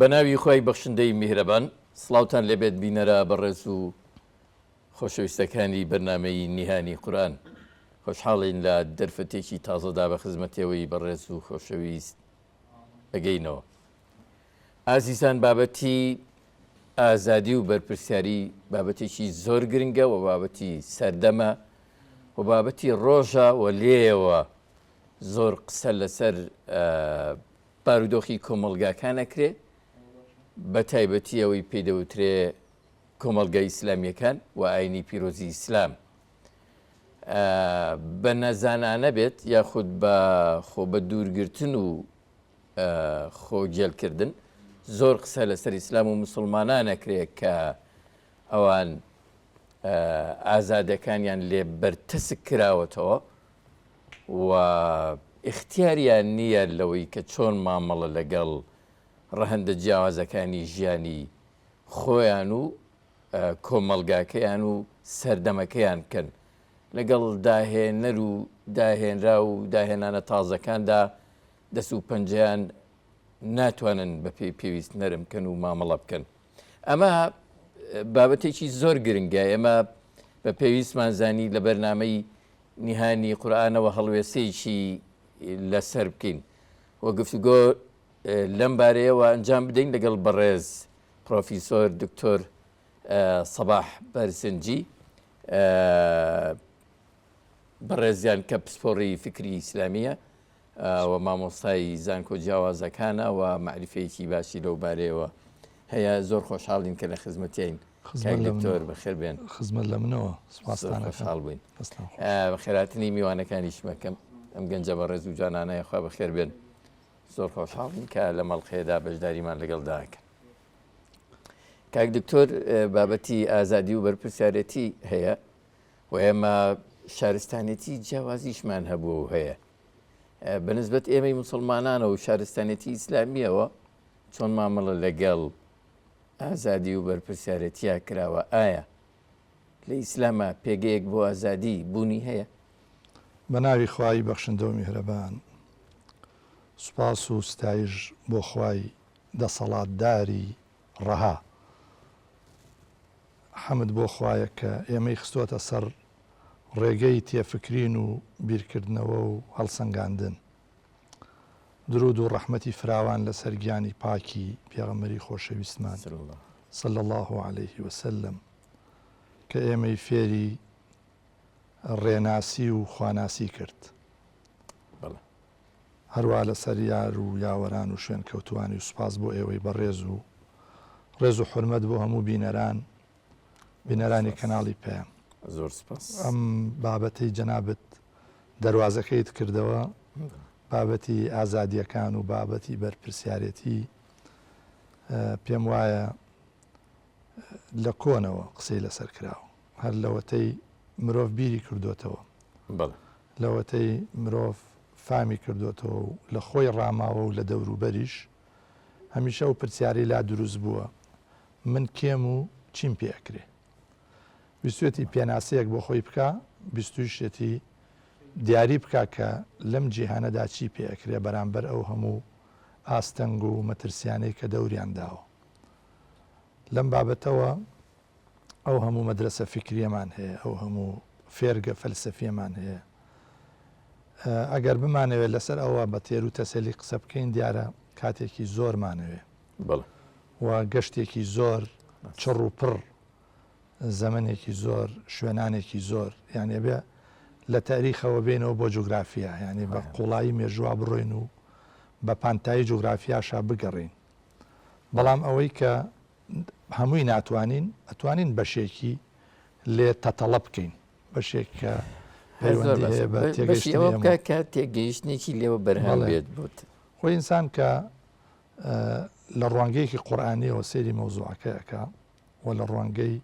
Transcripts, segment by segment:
بەناوی خۆی بەخشندەی میهرەبان سڵاوتان لێبێت بینەرە بەڕێز و خۆشەویستەکانی بەرنامەی نیهانی قورئان. خۆشحاڵین لە دەرفەتێکی تازەدا بە خزمەتەوەی بەڕێز و خۆشەویست ئەگەینەوە. ئازیزان، بابەتی ئازادی و بەرپرسیاری بابەتێکی زۆر گرنگە و بابەتی سەردەمە و بابەتی ڕۆژە و لێەوە زۆر قسە لەسەر بارودۆخی کۆمەڵگاکان ئەکرێ، بە تایبەتی ئەوەی پێدەوترێ کۆمەڵگای ئیسلامیەکان و ئاینی پیرۆزی ئیسلام. بە نەزانانە بێت یاخود بە دوورگرتن و خۆگێلکردن زۆر قسە لەسەر ئیسلام و موسڵمانان ئەکرێت کە ئەوان ئازادەکانیان لێ بەرتەسک کراوەتەوە و اختیاریان نییە لەوەی کە چۆن مامەڵە لەگەڵ ڕەهەندە جیاوازەکانی ژیانی خۆیان و کۆمەڵگاکەیان و سەردەمەکەیان بکەن، لەگەڵ داهێنەر و داهێنرا و داهێنانە تازەکاندا دەست و پەنجەیان ناتوانن بە پێی پێویست نەرم بکەن و مامەڵە بکەن. ئەمە بابەتێکی زۆر گرنگە. ئێمە بە پێویستمان زانی لە بەرنامەی نیهانی قورئانەوە هەڵوێستەیەکی لەسەر بکەین و گفتوگۆ لەم بارەیەوە ئەنجام بدەین لەگەڵ بەڕێز پرۆفیسۆر دکتۆر سەباح بەرزنجی، بەڕێزیان کە پسپۆڕی فکری ئیسلامیە و مامۆستای زانکۆ جیاوازەکانە و معریفەیەکی باشی لەو بارەیەوە هەیە. زۆر خۆشحاڵین کە لە خزمەتیین. دکتۆر بەخێر بێن. خزمەت لە منەوە خۆشحاڵ بووین. بە خێراتنی میوانەکانیش مەکەم ئەم گەنجە بەڕێز و جانانەیە خوا بەخێر بێن. زۆر خۆشحاڵین کە لە مەڵقەیەدا بەشداریمان لەگەڵدا داکەن. کاک دکتۆر، بابەتی ئازادی و بەرپرسیارەتی هەیە و ئێمە شارستانێتی جیاوازیشمان هەبوو و هەیە. بەنسبەت ئێمەی موسڵمانانە و شارستانێتی ئیسلامیەوە چۆن مامەڵە لەگەڵ ئازادی و بەرپرسیارەتیە کراوە؟ ئایا لە ئیسلامە پێگەیەک بۆ ئازادی بوونی هەیە؟ بە ناوی خوای بەخشندە و میهرەبان، سوپاس و ستایش بۆ خوای دەسەڵاتداری ڕەها، حەمد بۆ خوایە کە ئێمەی خستووەتە سەر ڕێگەی تێفکرین و بیرکردنەوە و هەڵسەنگاندن. درود و ڕەحمەتی فراوان لەسەر گیانی پاکی پێغەمبەری خۆشەویستمان صلی الله عليه وسلم کە ئێمەی فێری ڕێناسی و خواناسی کرد. هەروە لەسەر یار و یاوەران و شوێن کەوتوانی و سوپاس بۆ ئێوەی بەڕێز و ڕێز و حورمەت بۆ هەموو بینەرانی کەناڵی پێیان. زۆر سپاس. ئەم بابەتی جەنابەت دەواازەکەیت کردەوە، بابەتی ئازادیەکان و بابەتی بەرپرسیارەتی، پێم وایە لە کۆنەوە قسەی لەسەر کراوە، هەر لەوەتەی مرۆڤ بیری کردوتەوە، لەوەتەی مرۆڤ فامی کردوتەوە و لە خۆی ڕاماوە و لە دەوروبەریش هەمیشە و پرسیاری لا دروست بووە من کێم و چیم پێ ئەکرێ. بیستوێتی پێناسەیەک بۆ خۆی بکە، بیستویشێتی دیاری بکە کە لەم جیهانەدا چی پێ ئەکرێ بەرامبەر ئەو هەموو ئاستەنگ و مەترسیانەی کە دەوریان داوە. لەم بابەتەوە ئەو هەموو مەدرسە فکریەمان هەیە، ئەو هەموو فێرگە فەلسەفیەمان هەیە. ئەگەر بمانەوێت لەسەر ئەوە بە تێر و تەسەلی قسە بکەین، دیارە کاتێکی زۆرمانەوێ و گەشتێکی زۆر چڕ و پڕ، زەمنێکی زۆر، شوێنانێکی زۆر، یانێ بێ لە تاریخەوە بێنەوە بۆ جوگرافیا، یعنی بە قوڵایی مێژووا بڕۆین و بە پانتایی جوگرافیاشا بگەڕین. بەڵام ئەوەی کە هەمووی ناتوانین، ئەتوانین بەشێکی لێ تەتەڵە بکەین، بەشێک کە پەیوەندی هەیە بە تێگەیشتێکی لێوە بەرهەم بێت بوت. خۆی ئینسان کە لە ڕوانگەیەکی قورئانیەوە سێری مەوزوعەکەیەکە و لە ڕوانگەی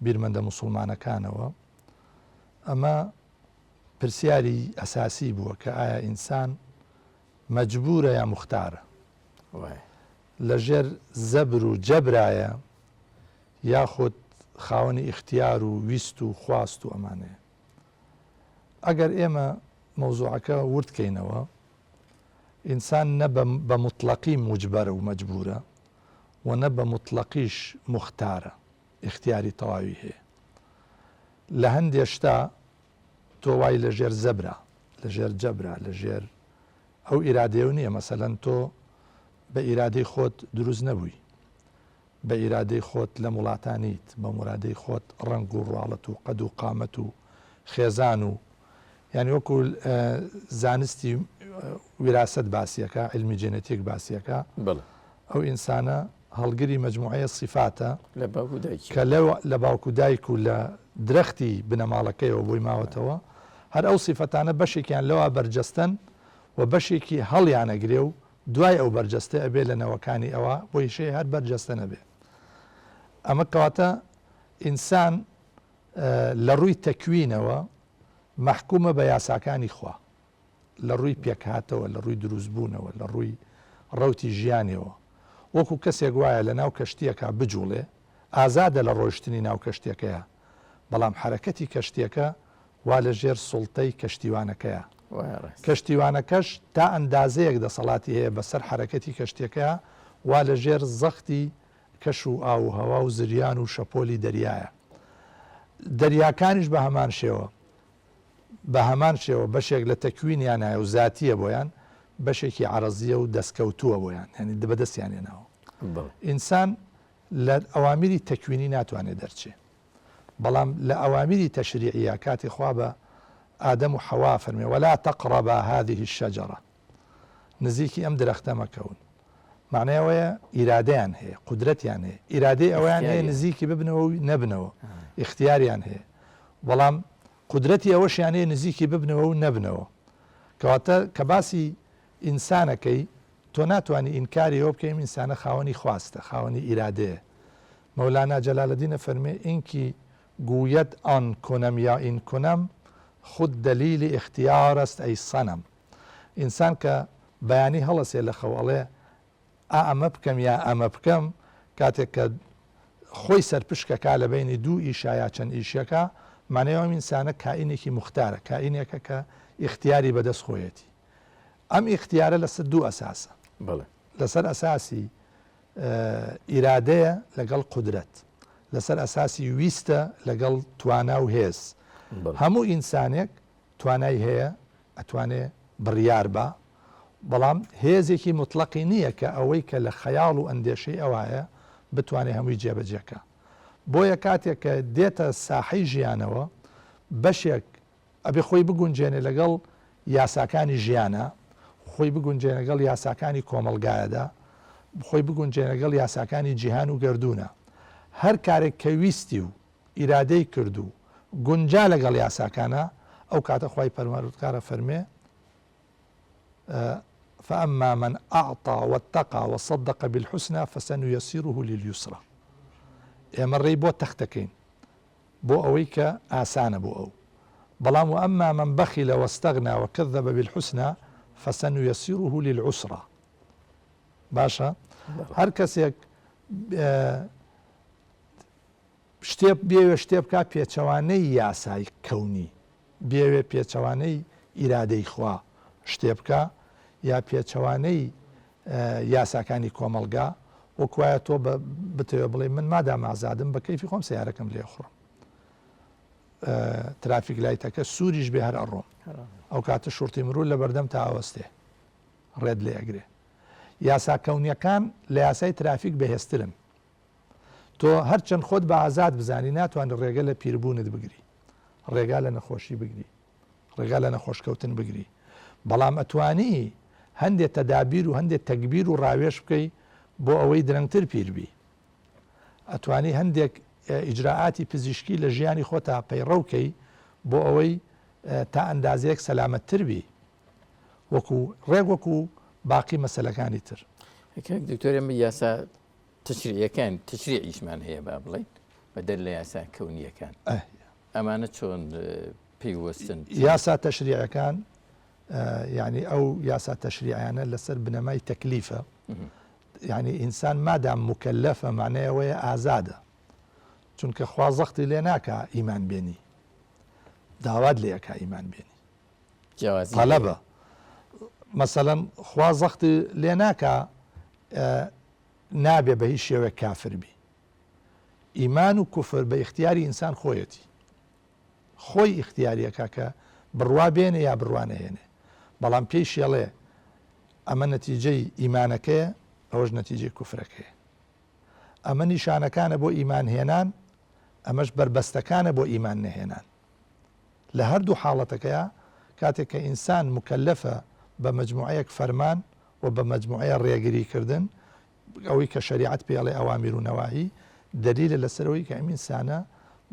بیرمەندە موسڵمانەکانەوە، ئەمە پرسیاری ئەساسی بووە کە ئایا ئینسان مەجبورە یا موختارە، لەژێر زەبر و جەبرایە یاخود خاوەنی ئیختیار و ویست و خواست و ئەمانەیە. ئەگەر ئێمە مەوزوعەکە وردکەینەوە، ئینسان نە بە مطلقی موجبەرە و مەجبورە، و نە بە مطلقیش مختارە اختیاری تەواوی هەیە لە هەندێک شتا تۆ وای لە ژێر زەبرا لە ژێر جەبرا لە ژێر ئەو ئیرادەیە نییە مەسەلەن تۆ بە ئیرادەی خۆت دروست نەبووی بە ئیرادەی خۆت لە وڵاتانیت بە مرادەی خۆت ڕنگ و ڕواڵەت و قەد و قامەت و خێزان و یعنی وەکو زانستی وراست باسیەکە علمی جێنەتیک باسیەکە ئەو ئینسانە هەڵگری مەجموعەیە صفاتە کە لە باوکو دایک و لە درەختی بنەماڵەکەیەوە بۆی ماوەتەوە هەر ئەو صفەتانە بەشێکیان لەوە بەرجەستن و بەشێکی هەڵیانەگرێ و دوای ئەو بەرجەستە ئەبێ لە نەوەکانی ئەوە بۆی شێ هەر بەرجەستە نەبێ ئەمە کەواتە ئینسان لە ڕووی تەکوینەوە محکومە بە یاساکانی خوا لە ڕووی پێکهاتەوە لە ڕووی دروستبوونەوە لە ڕووی ڕەوتی ژیانەوە وەکو کەسێک وایە لە ناو کەشتیەکە بجوڵێ ئازادە لە ڕۆیشتنی ناو کەشتێکەیە بەڵام حرەکەتی کەشتێکە وا لە ژێر سوڵتەی کەشتیوانەکەیە کەشتیوانەکەش تا ئەندازەیەک دەسەڵاتی هەیە بەسەر حرەکەتی کەشتێکەیە وا لە ژێر زەختی کەش و ئاو و هەوا و زریان و شەپۆلی دەریایە دەریاکانیش بە هەمان شێوە بەشێک لە تەکوینیانایە و زاتیە بۆیان بەشێکی عەرەزیە و دەستکەوتووە بۆیان هەنی بەدەستیان هێناوە ئینسان لە ئەوامیری تەکوینی ناتوانێت دەرچێ بەڵام لە ئەوامیری تەشریعیە کاتی خوا بە ئادەم و حەوا فەرمێ وەلا تەقرەبا هذه الشەجەرە نزیکی ئەم درەختە مەکەون معنەیەوەیە ئیرادەیان هەیە قودرەتیان هەیە ئیرادەی ئەویان هەیە نزیکی ببنەوە و نەبنەوە اختیاریان هەیە بەڵام قودرەتی ئەوەشیان هەیە نزیکی ببنەوە و نەبنەوە کەواتە کە باسی ئینسانەکەی تۆ ناتوانانی ئینکاری ئەوە بکەین ئینسانە خاوەنی خواستە خاوەنی ئیرادەیە مەولانا جەلالەدینە فەرمێ ئینکی گوید ئان کنم یا ئین کنم خود دلیلی اختیار است ئەی سەنەم ئینسان کە بەیانی هەڵەسێ لە خەوەڵێ ئەمە بکەم یا ئەمە بکەم کاتێک کە خۆی سەرپشکەکە لە بینی دوو ئیشا یا چەند ئیشەکە مانەوەم ئینسانە کائینێکی مختارە کائینێکە کە اختیاری بەدەست خۆیەتی ئەم اختیارە لەسەر دوو ئەساسە لەسەر ئەساسی ئیرادەیە لەگەڵ قودرەت لەسەر ئەساسی ویستە لەگەڵ توانا و هێز هەموو ئینسانێک توانای هەیە ئەتوانێ بڕیار بە بەڵام هێزێکی مطلقی نییە کە ئەوەی کە لە خەیاڵ و ئەندێشەی ئەوایە بتوانێت هەمووی جێبەجێکە بۆیە کاتێک کە دێتە ساحەی ژیانەوە بەشێک ئەبێ خۆی بگونجێنێ لەگەڵ یاساکانی ژیانە خۆی بگونجێنە لەگەڵ یاساکانی کۆمەلگایەدا خۆی بگونجێنە لەگەڵ یاساکانی جیهان و گردونە هەر کارێک کە ویستی و ئیرادەی کرد و گونجا لەگەڵ یاساکانە ئەو کاتە خوای پەروەردگارە فەرمێ فأما من أعطى واتقى وصدق بالحسنى فسنيسره لليسرى ئێمە ڕێی بۆ تەختەکەین بۆ ئەوەی کە ئاسانە بۆ ئەو بەڵام وأما من بخل واستغنى وكذب بالحسنى فسنيسره للعسرى باشە هەر کەسێک بێوێ شتێ بکات پێچەوانەی یاسای کەونی بێوێ پێچەوانەی ئیرادەی خوا شتێ بکە یا پێچەوانەی یاساکانی کۆمەلگا وەکوایە تۆ بتەوێ بڵێ من مادام ئازادم بە کەیفی خۆم سیارەکەم لێ خوڕم ترافیک لایتەکە سووریش بێ هەر ئەڕۆم ئەو کاتە شورتی مرور لە بەردەم تا ئاوەستێ ڕێت لێ ئەگرێ یاسا کەونیەکان لە یاسای ترافیک بەهێزترن تۆ هەرچەند خۆت بە ئازاد بزانی ناتوانێت ڕێگە لە پیربوونت بگری ڕێگا لە نەخۆشی بگری ڕێگا لە نەخۆشکەوتن بگری بەڵام ئەتوانی هەندێک تەدابیر و هەندێک تەکبیر و ڕاوێش بکەی بۆ ئەوەی درەنگتر پیربی ئەتوانی هەندێک ئیجراعاتی پزیشکی لە ژیانی خۆتا پەیڕەوکەی بۆ ئەوەی تا ئەندازەیەک سەلامەتتر بی وەکو ڕێک وەکو باقی مەسەلەکانی تر دکتۆر یاسا تشریعەکان تشریعیشمان هەیە با بڵێن بەدەر لە یاسا کەونیەکان ئەمانە چۆن پێیوەستن یاسا تەشریعەکان یعنی ئەو یاسا تەشریعیانە لەسەر بنەمای تەکلیفە یعنی ئینسان مادام مکەلەفە معنەیەوەیە ئازادە چونکە خوا زەختی لێ ناکە ئیمان بێنی داوات لێ ئەکا ئیمان بێنی تەلەبە مەسەلەن خوا زەختی لێ ناکە نابێ بە هیچ شێوە کافر بی. ئیمان و کوفر بە اختیاری ئینسان خۆیەتی، خۆی اختیاریەکە کە بڕوا بێنێ یا بڕوانەهێنێ، بەڵام پێی شێڵێ ئەمە نەتیجەی ئیمانەکەیە، ئەوەش نەتیجەی کوفرەکەیە. ئەمە نیشانەکانە بۆ ئیمان هێنان، ئەمەش بربەستەکانە بۆ ئیمان نەهێنان. لە هەردوو حاڵەتەکەیە کاتێک کە ئینسان مکەلەفە بە مجموعەیەک فەرمان و بە مجموعەیە ڕێگریکردن، ئەوەی کە شەریعەت پێڵێ ئەوامیر و نەواهی، دلیلە لەسەرەوەی کە ئەم ئینسانە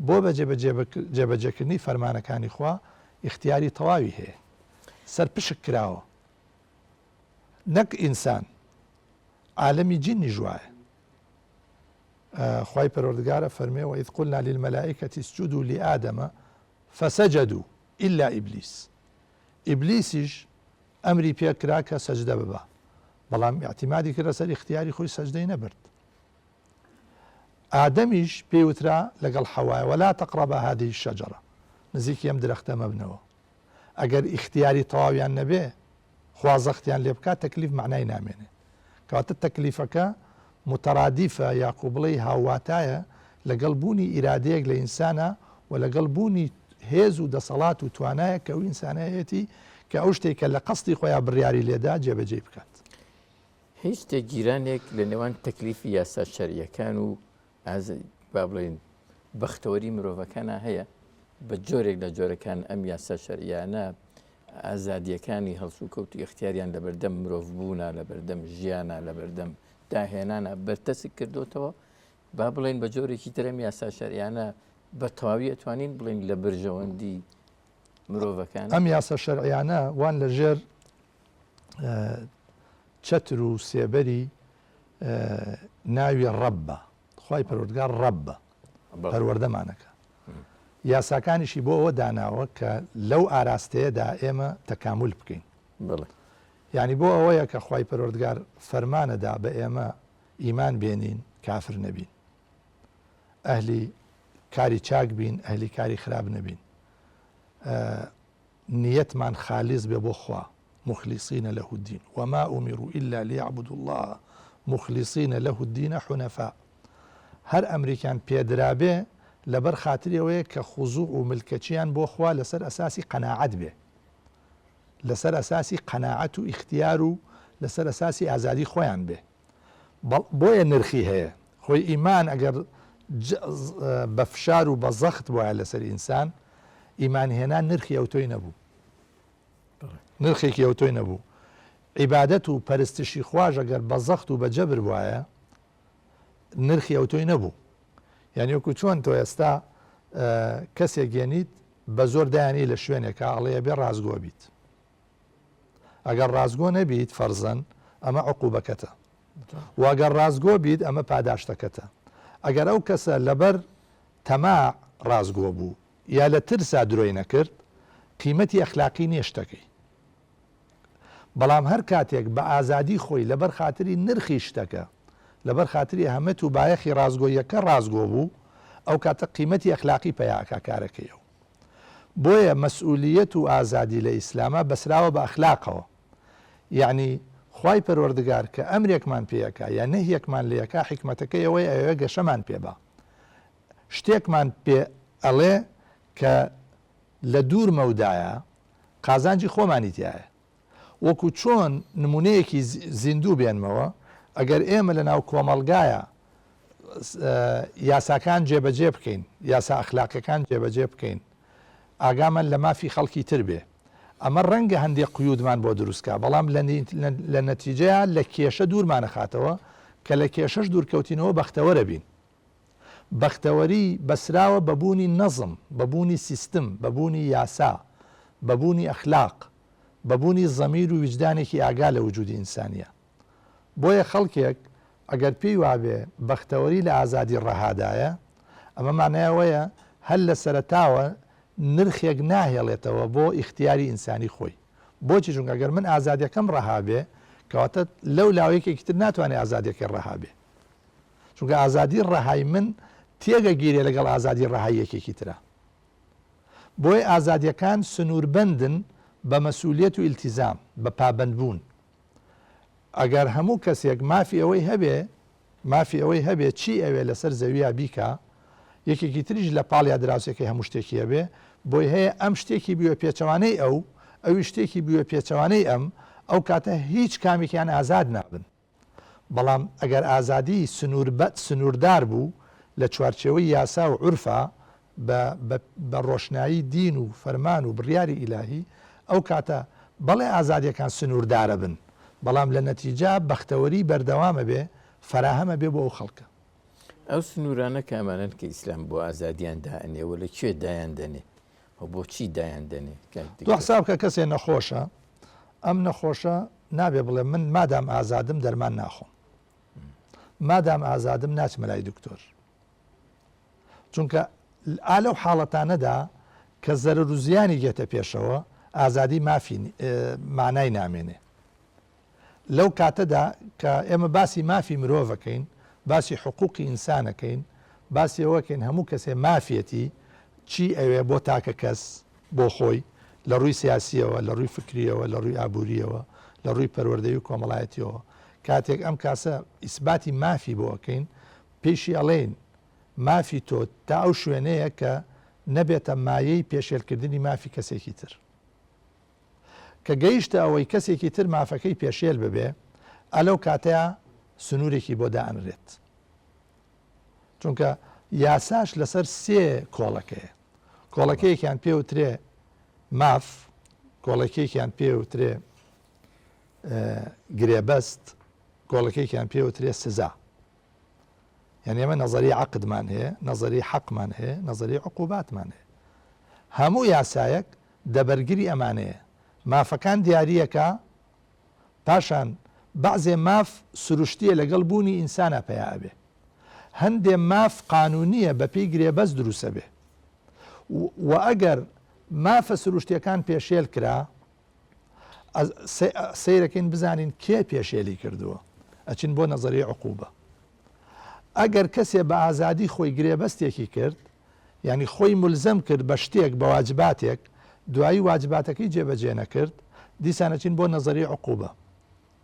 بۆ بە جێبەجێکردنی فەرمانەکانی خوا اختیاری تەواوی هەیە، سەرپشک کراوە. نەک ئینسان، عالەمی جینی ژوایە. خوای پەروەردگارە فەرمێ وإذ قلنا للملائكة اسجدوا لآدم فسجدوا إلا إبليس. ئیبلیسیش ئەمری پێکرا کە سەجدە ببە، بەڵام اعتیمادی کردە سەر اختیاری خۆی سەجدەی نەبرد. ئادەمیش پێوترا لەگەڵ حەوایە ولا تقربا هذه الشجرة، نزیکی ئەم درەختە مەبنەوە. ئەگەر اختیاری تەواویان نەبێ، خوا زەختیان لێ بکات، تەکلیف معنای نامێنێ. کەواتە تەکلیفەکە متەرادیفە یاکو بڵێ هاواتایە لەگەڵ بوونی ئیرادەیەک لە ئینسانە و لەگەڵ بوونی هێز و دەسەڵات و توانایە کە ئەو ئینسانایەتی کە ئەو شتێکە لە قەستی خۆیان بڕیاری لێدا جێبەجێ بکات. هیچ تێگیرانێک لە نێوان تەکلیفی یاسا شەریعەکان و با بڵێن بەختەوەری مرۆڤەکانە هەیە؟ بە جۆرێک لە جۆرەکان ئەم یاسا شەریعانە ئازادیەکانی هەڵسو کەوتی اختیاریان لە بەردەم مرۆڤ بوونە، لە بەردەم ژیانە، لە بەردەم داهێنانە بەرتەسک کردوتەوە. با بڵێن بە جۆرێکی ترم یاسا شەریعانە بە تەواوی ئەتوانین بڵێن لە برژەوەندی مرۆڤەکان. ئەم یاسا شەرعیانە وان لە ژێر چەتر و سێبەری ناوی ڕەبە، خوای پەروەردگار ڕەبە، پەروەردەمانەکە. یاساکانیشی بۆ ئەوە داناوە کە لەو ئاراستەیەدا ئێمە تەکامل بکەین. یعنی بۆ ئەوەیە کە خوای پەروەردگار فەرمانەدا بە ئێمە ئیمان بێنین، کافر نەبین، ئەهلی کاری چاک بین، ئەهلی کاری خراپ نەبین، نیەتمان خالیص بێ بۆ خوا، مخلصین له الدین وما أمروا إلا ليعبدوا الله مخلصین له الدین حنفاء. هەر ئەمریکان پێدرابێ لەبەر خاتری ئەوەیە کە خوزوع و ملکەچیان بۆ خوا لەسەر ئەساسی قەناعەت بێ، لەسەر ئەساسی قەناعەت و اختیار و لەسەر ئەساسی ئازادی خۆیان بێ. بۆیە نرخی هەیە. خۆی ئیمان ئەگەر بە فشار و بە زەخت وایە لەسەر ئینسان، ئیمان هێنان نرخی ئەوتۆی نەبوو، نرخێکی ئەوتۆی نەبوو. عیبادەت و پەرستشی خواش ئەگەر بە زەخت و بە جەبر وایە، نرخی ئەوتۆی نەبوو. یعنی وەکو چۆن تۆ ئێستا کەسێک گێنیت بە زۆر دایانی لە شوێنێکە ئەڵێ بێ ڕازگۆ بیت، ئەگەر ڕازگۆ نەبیت فەرزەن ئەمە عقوبەکەتە، و ئەگەر ڕازگۆ بیت ئەمە پاداشتەکەتە. ئەگەر ئەو کەسە لەبەر تەماع ڕازگۆ بوو یا لە ترسا درۆی نەکرد، قیمەتی ئەخلاقی نییە شتەکەی. بەڵام هەر کاتێک بە ئازادی خۆی لەبەر خاتری نرخی شتەکە، لەبەر خاتری ئەهەمەت و بایەخی ڕازگۆیەکە ڕازگۆ بوو، ئەو کاتە قیمەتی ئەخلاقی پەیاکە کارەکەیەوە. بۆیە مەسئولیەت و ئازادی لە ئیسلامە بەسراوە بە ئەخلاقەوە. یعنی خوای پەروەردگار کە ئەمرێکمان پێیەکە یا نەهیەکمان لەیەکە، حکمەتەکەی ئەوەی ئەوێ گەشەمان پێبا، شتێکمان پێ ئەڵێ کە لە دوور مەودایە قازانجی خۆمانی تایە. وەکو چۆن نمونەیەکی زیندوو بێنمەوە، ئەگەر ئێمە لە ناو کۆمەڵگایە یاساکان جێبەجێ بکەین، یاسا ئەخلاقیەکان جێبەجێ بکەین، ئاگامان لە مافی خەڵکی تر بێ، ئەمە ڕەنگە هەندێک قیودمان بۆ دروستکە، بەڵام لە نەتیجەیە لە کێشە دوورمانەخاتەوە کە لە کێشەش دوورکەوتینەوە بەختەوەرە بین. بەختەوەری بەسراوە بەبوونی نەزم، بەبوونی سیستم، بەبوونی یاسا، بەبوونی ئەخلاق، بەبوونی زەمیر و وجدانێکی ئاگا لە وجودی ئینسانیە. بۆیە خەڵکێک ئەگەر پێی وابێ بەختەوەری لە ئازادی ڕەهادایە، ئەمە مانایەوەیە هەر لە سەرەتاوە نرخێک ناهێڵێتەوە بۆ ئیختیاری ئینسانی خۆی. بۆچی؟ چونکە ئەگەر من ئازادیەکەم ڕەهابێ، کەواتە لەو لاوەیەکێکی تر ناتوانێت ئازادیەکەی ڕەهابێ، چونکە ئازادی ڕەهای من تێگەگیرێ لەگەڵ ئازادی ڕەهای یەکێکی ترە. بۆیە ئازادیەکان سنووربەندن بە مەسئولیەت و ئیلتیزام، بە پابەندبوون. ئەگەر هەموو کەسێک مافی ئەوەی هەبێ مافی ئەوەی هەبێت چی ئەوێ لەسەر زەویە بیکە یەکێکی تریش لە پاڵیا دراوسێکی هەموو شتێکی هەبێ بۆی هەیە ئەم شتێکی بیوە پێچەوانەی ئەوی شتێکی بیوە پێچەوانەی ئەو کاتە هیچ کامێکیان ئازاد نابن. بەڵام ئەگەر ئازادی سنووردار بوو لە چوارچێوەی یاسا و عورفا بە ڕۆشنایی دین و فەرمان و بڕیاری ئیلاهی ئەو کاتە بەڵێ ئازادیەکان سنووردارە بن، بەڵام لە نەتیجا بەختەوەری بەردەوامە بێ فراهەمە بێ بۆ ئەو خەڵکە. ئەو سنوورانە کامانن کە ئیسلام بۆ ئازادیان دائنێوە لە کوێ دایان دەنێ و بۆچی دایان دەنێ؟ دو حساب کە کەسێ نەخۆشە، ئەم نەخۆشە نابێ بڵێ من مادام ئازادم دەرمان ناخۆم، مادام ئازادم ناچمە لای دکتۆر، چونکە ئالەو حاڵەتانەدا کە زەرەر و زیانی گێتە پێشەوە ئازادی مافی مانای نامێنێ. لەو کاتەدا کە ئێمە باسی مافی مرۆڤەکەین، باسی حقوقی ئینسانەکەین، باسی ئەوەکەین هەموو کەسێ مافیەتی چی ئەوێ بۆ تاکە کەس بۆ خۆی لە ڕووی سیاسیەوە، لە ڕووی فکریەوە، لە ڕووی ئابوووریەوە، لە ڕووی پەروەردەی و کۆمەڵایەتیەوە. کاتێک ئەم کاسە ئیسباتی مافی بۆ ئەەکەین پێشی ئەڵێن مافی تۆ تا ئەو شوێنەیە کە نەبێتە مایەی پێشێلکردنی مافی کەسێکی تر. کە گەیشتە ئەوەی کەسێکی تر مافەکەی پێشێل ببێ ئەلەو کاتەیە سنوورێکی بۆ دائەنرێت. چونکە یاساش لەسەر سێ کۆڵەکەیە. کۆڵەکەیەکیان پێوترێ ماف، کۆڵەکەیەکیان پێوترێ گرێبەست، کۆڵەکەیەکیان پێوترێ سزا. یعنی ئێمە نەزەری عەقدمان هەیە، نەزەری حەقمان هەیە، نەزەری عقوباتمان هەیە. هەموو یاسایەک دەبەرگری ئەمانەیە. مافەکان دیاریەکە، پاشان بەعزێ ماف سروشتیە لەگەڵ بوونی ئینسانە پەیا ئەبێ، هەندێ ماف قانونیە بە پێی گرێبەست دروسە بێ و ئەگەر مافە سروشتیەکان پێشێل کرا سەیرەکەین بزانین کێ پێشێلی کردووە، ئەچین بۆ نەزەری عقوبە. ئەگەر کەسێ بە ئازادی خۆی گرێبەستێکی کرد، یعنی خۆی ملزەم کرد بە شتێک بە واجباتێک، دوایی واجباتەکەی جێبەجێ نەکرد، دیسانەچین بۆ نەزەری عقوبە،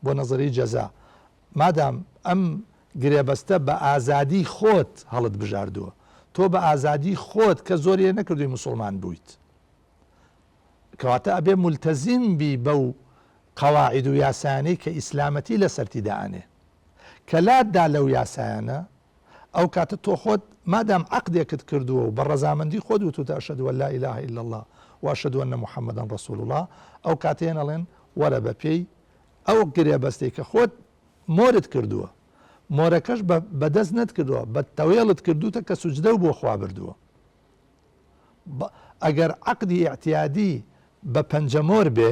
بۆ نەزەری جەزا. مادام ئەم گرێبەستە بە ئازادی خۆت هەڵت بژاردووە، تۆ بە ئازادی خۆت کە زۆریە نەکردوی مسلمان بوویت، کەواتە ئەبێ ملتەزیم بی بەو قەواعید و یاسانەی کە ئیسلامەتی لە سەرتیداانێ کە لاتدا لەو یاسایانە. ئەو کاتە تۆ خۆت مادام عەقدێکت کردووە و بە ڕەزامەندی خۆت وتوتە ئەشهەدو ئەن لا ئیلاهە ئیلا الله وأشهد أن محمدا رسول الله، ئەو کاتێن ئەڵێن وەرە بە پێی ئەو گرێبەستەی کە خۆت مۆرت کردووە، مۆرەکەش بەدەست نەتکردووە، بە تەوێڵت کردوتە کە سوجدە و بۆ خوا بردووە. ئەگەر عەقدی ئیعتیادی بە پەنجەمۆر بێ،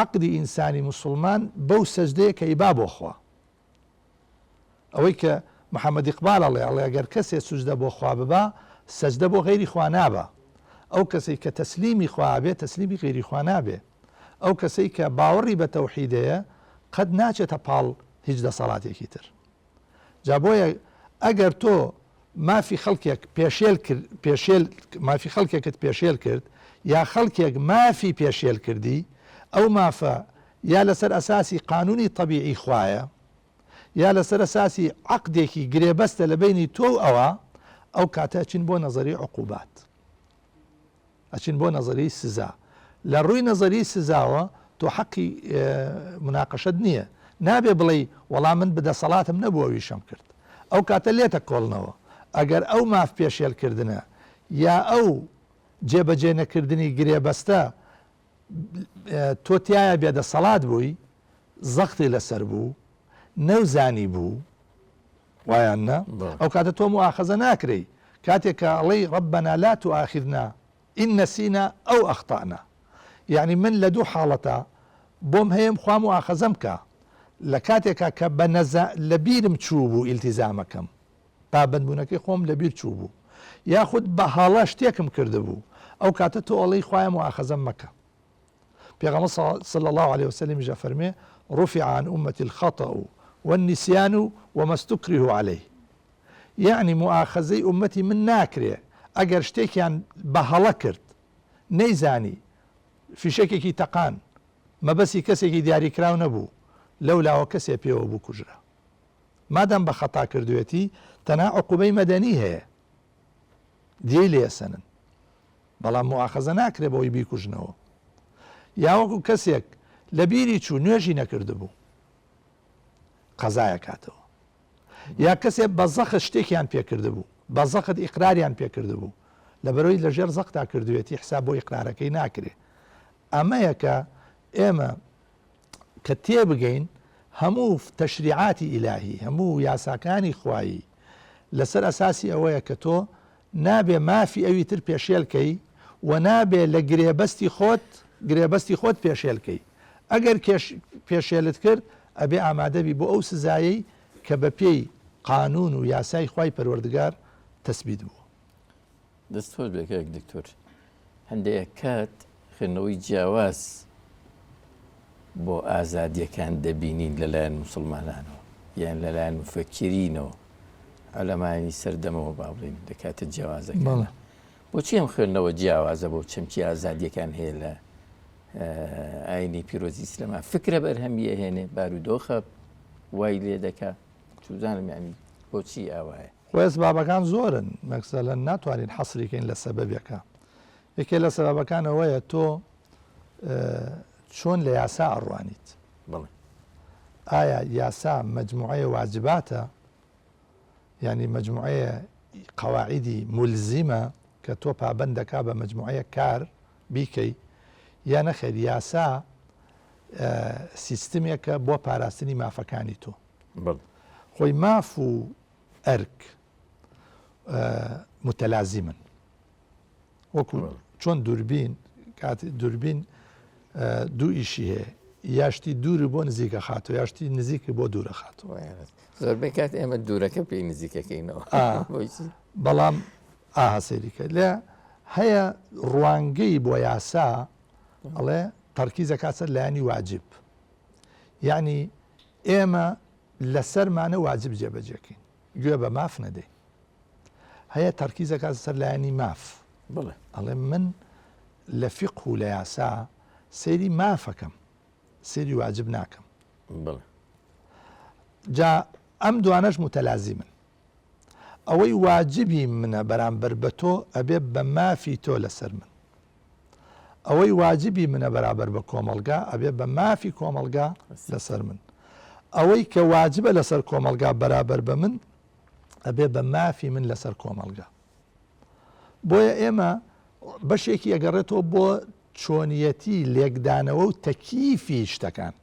عەقدی ئینسانی مسلمان بەو سەجدەیە کە ئیبا بۆ خوا. ئەوەی کە محەممەد ئیقبال ئەڵێ ئەگەر کەسێ سوجدە بۆ خوا ببا سەجدە بۆ غەیری خوا نابە. ئەو کەسەی کە تەسلیمی خوا بێ تەسلیمی غەیری خوا نابێ. ئەو کەسەی کە باوەڕی بە تەوحیدەیە قەت ناچێتە پاڵ هیچ دەسەڵاتێکی تر. جا بۆیە ئەگەر تۆ مافی خەڵکێک مافی خەڵکێکت پێشێل کرد یا خەڵکێک مافی پێشێل کردی، ئەو مافە یا لەسەر ئەساسی قانونی طبیعی خوایە یا لەسەر ئەساسی عەقدێکی گرێبەستە لە بینی تۆ ئەوە، ئەو کاتە ئەچین بۆ نەزەری عقوبات، ئەچین بۆ نەزەری سزا. لە ڕووی نەزەری سزاوە تۆ حەقی مناقەشەت نییە، نابێ بڵێ وەڵام من بەدەسەڵاتم نەبووە ویشەم کرد. ئەو کاتە لێتە کۆڵنەوە. ئەگەر ئەو ماف پێشێلکردنە یا ئەو جێبەجێ نەکردنی گرێبەستە تۆ تایە بێدەسەڵات بووی، زەختی لەسەر بوو، نەوزانی بوو، وایان نە، ئەو کاتە تۆ موئاخەزە ناکرێ. کاتێک کە ئەڵێی ڕەبەنا لا تؤاخذنا ئین نەسینا ئەو ئەخطأنا، یعنی من لە دوو حاڵەتە بۆم هەیەم خوا موئاخەزەم بکە لە کاتێکا کە لە بیرم چوو بوو ئیلتیزامەکەم، پابەندبوونەکەی خۆم لە بیر چوو بوو، یاخود بە هەڵە شتێکم کرده بوو، ئەو کاتە تۆ ئەڵێی خوایە موئاخەزەم مەکە. پێغەمبەر صلی الله عليه وسلم جا فەرمێ رفع عن أمة الخطأ والنسيان وما استكره عليه، يعني مؤاخذەی ئومەتی من ناکرێ ئەگەر شتێکیان بە هەڵە کرد نەیزانی، فیشەکێکی تەقان، مەبەسی کەسێکی دیاریکراو نەبوو، لەولاوە کەسێ پێوە بوو کوژرا. مادام بە خەتا کردوێتی تەنها عقوبەی مەدەنی هەیە دیێی لێسەنن بەڵام مواخەزە ناکرێ بەوەی بیکوژنەوە یاوەکو کەسێک لە بیری چوو نوێژی نەکردبوو قەزایە کاتەوە یا کەسێک بە زەخت شتێکیان پێکردبوو بە زەخت ئیقراریان پێکردبوو لە بەرەوەی لەژێر زەختا کردوێتی حساب بۆ ئیقرارەکەی ناکرێ ئەمەیەکە ئێمە کە تێبگەین هەموو تەشریعاتی ئیلاهی هەموو یاساکانی خوایی لەسەر ئەساسی ئەوەیە کە تۆ نابێ مافی ئەوی تر پێشێلکەی و نابێ لە گرێبەستی خۆت پێشێلکەی ئەگەر پێشێلت کرد ئەبێ ئامادەبی بۆ ئەو سزایەی کە بە پێی قانون و یاسای خوای پەروەردگار تەسبیت بوو. دەستۆر بێکێک دکتۆر هەندێک کات خوێندنەوەی جیاواز بۆ ئازادیەکان دەبینین لەلایەن موسڵمانانەوە یان لەلایەن مفەکرینەوە عەلەمانی سەردەمەوە با بڵین لە کاتە جیاوازەکان بۆچی ئەم خوێندنەوە جیاوازە بۆ چەمکی ئازادیەکان هەیە لە ئاینی پیرۆزی ئیسلاما فکرە بەرهەمیە هێنێ بارودۆخە وای لێ دەکا توزانم یعنی بۆچی ئاوایە خۆی سبابەکان زۆرن مەکسەلەن ناتوانین حەسریکەین لە سەبەبێکە یەکێ لە سەبەبەکانەوەیە تۆ چۆن لە یاسا ئەڕوانیت بڵێ ئایا یاسا مەجموعەیە واجباتە یعنی مەجموعەیە قەواعیدی مولزیمە کە تۆ پابەندەکا بە مەجموعەیە کار بیکەی یا نەخێر یاسا سیستمێکە بۆ پاراستنی مافەکانی تۆ خۆی ماف و ئەرک متەلازیمن وەکو چۆن دووربین کاتی دووربین دوو ئیشی هەیە یاشتی دووری بۆ نزیکە خاتەوە یاشتی نزیکی بۆ دوورە خاتەوە زۆربەی کات ئێمە دوورەکە پێی نزیکەکەینەوە بەڵام ئاهەسەریکە لێ هەیە ڕوانگەی بۆ یاسا ئەڵێ تەرکیزەکە سەر لایانی واجب یعنی ئێمە لەسەرمانە واجب جێبەجێکەین گوێ بە ماف نەدەین هەیە تەرکیزەکە سەر لایانی ماف بڵێ ئەڵێ من لە فیقه و لە یاسا سەیری مافەکەم سەیری واجب ناکەم بڵێ جا ئەم دوانەش متەلازیمن ئەوەی واجبی منە بەرامبەر بە تۆ ئەبێ بە مافی تۆ لەسەر من ئەوەی واجبی منە بەرابەر بە کۆمەلگا ئەبێ بە مافی کۆمەلگا لەسەر من ئەوەی کە واجبە لەسەر کۆمەلگا بەرابەر بە من ئەبێ بە مافی من لەسەر کۆمەلگا بۆیە ئێمە بەشێکی ئەگەڕێتەوە بۆ چۆنیەتی لێکدانەوە و تەکیفی شتەکان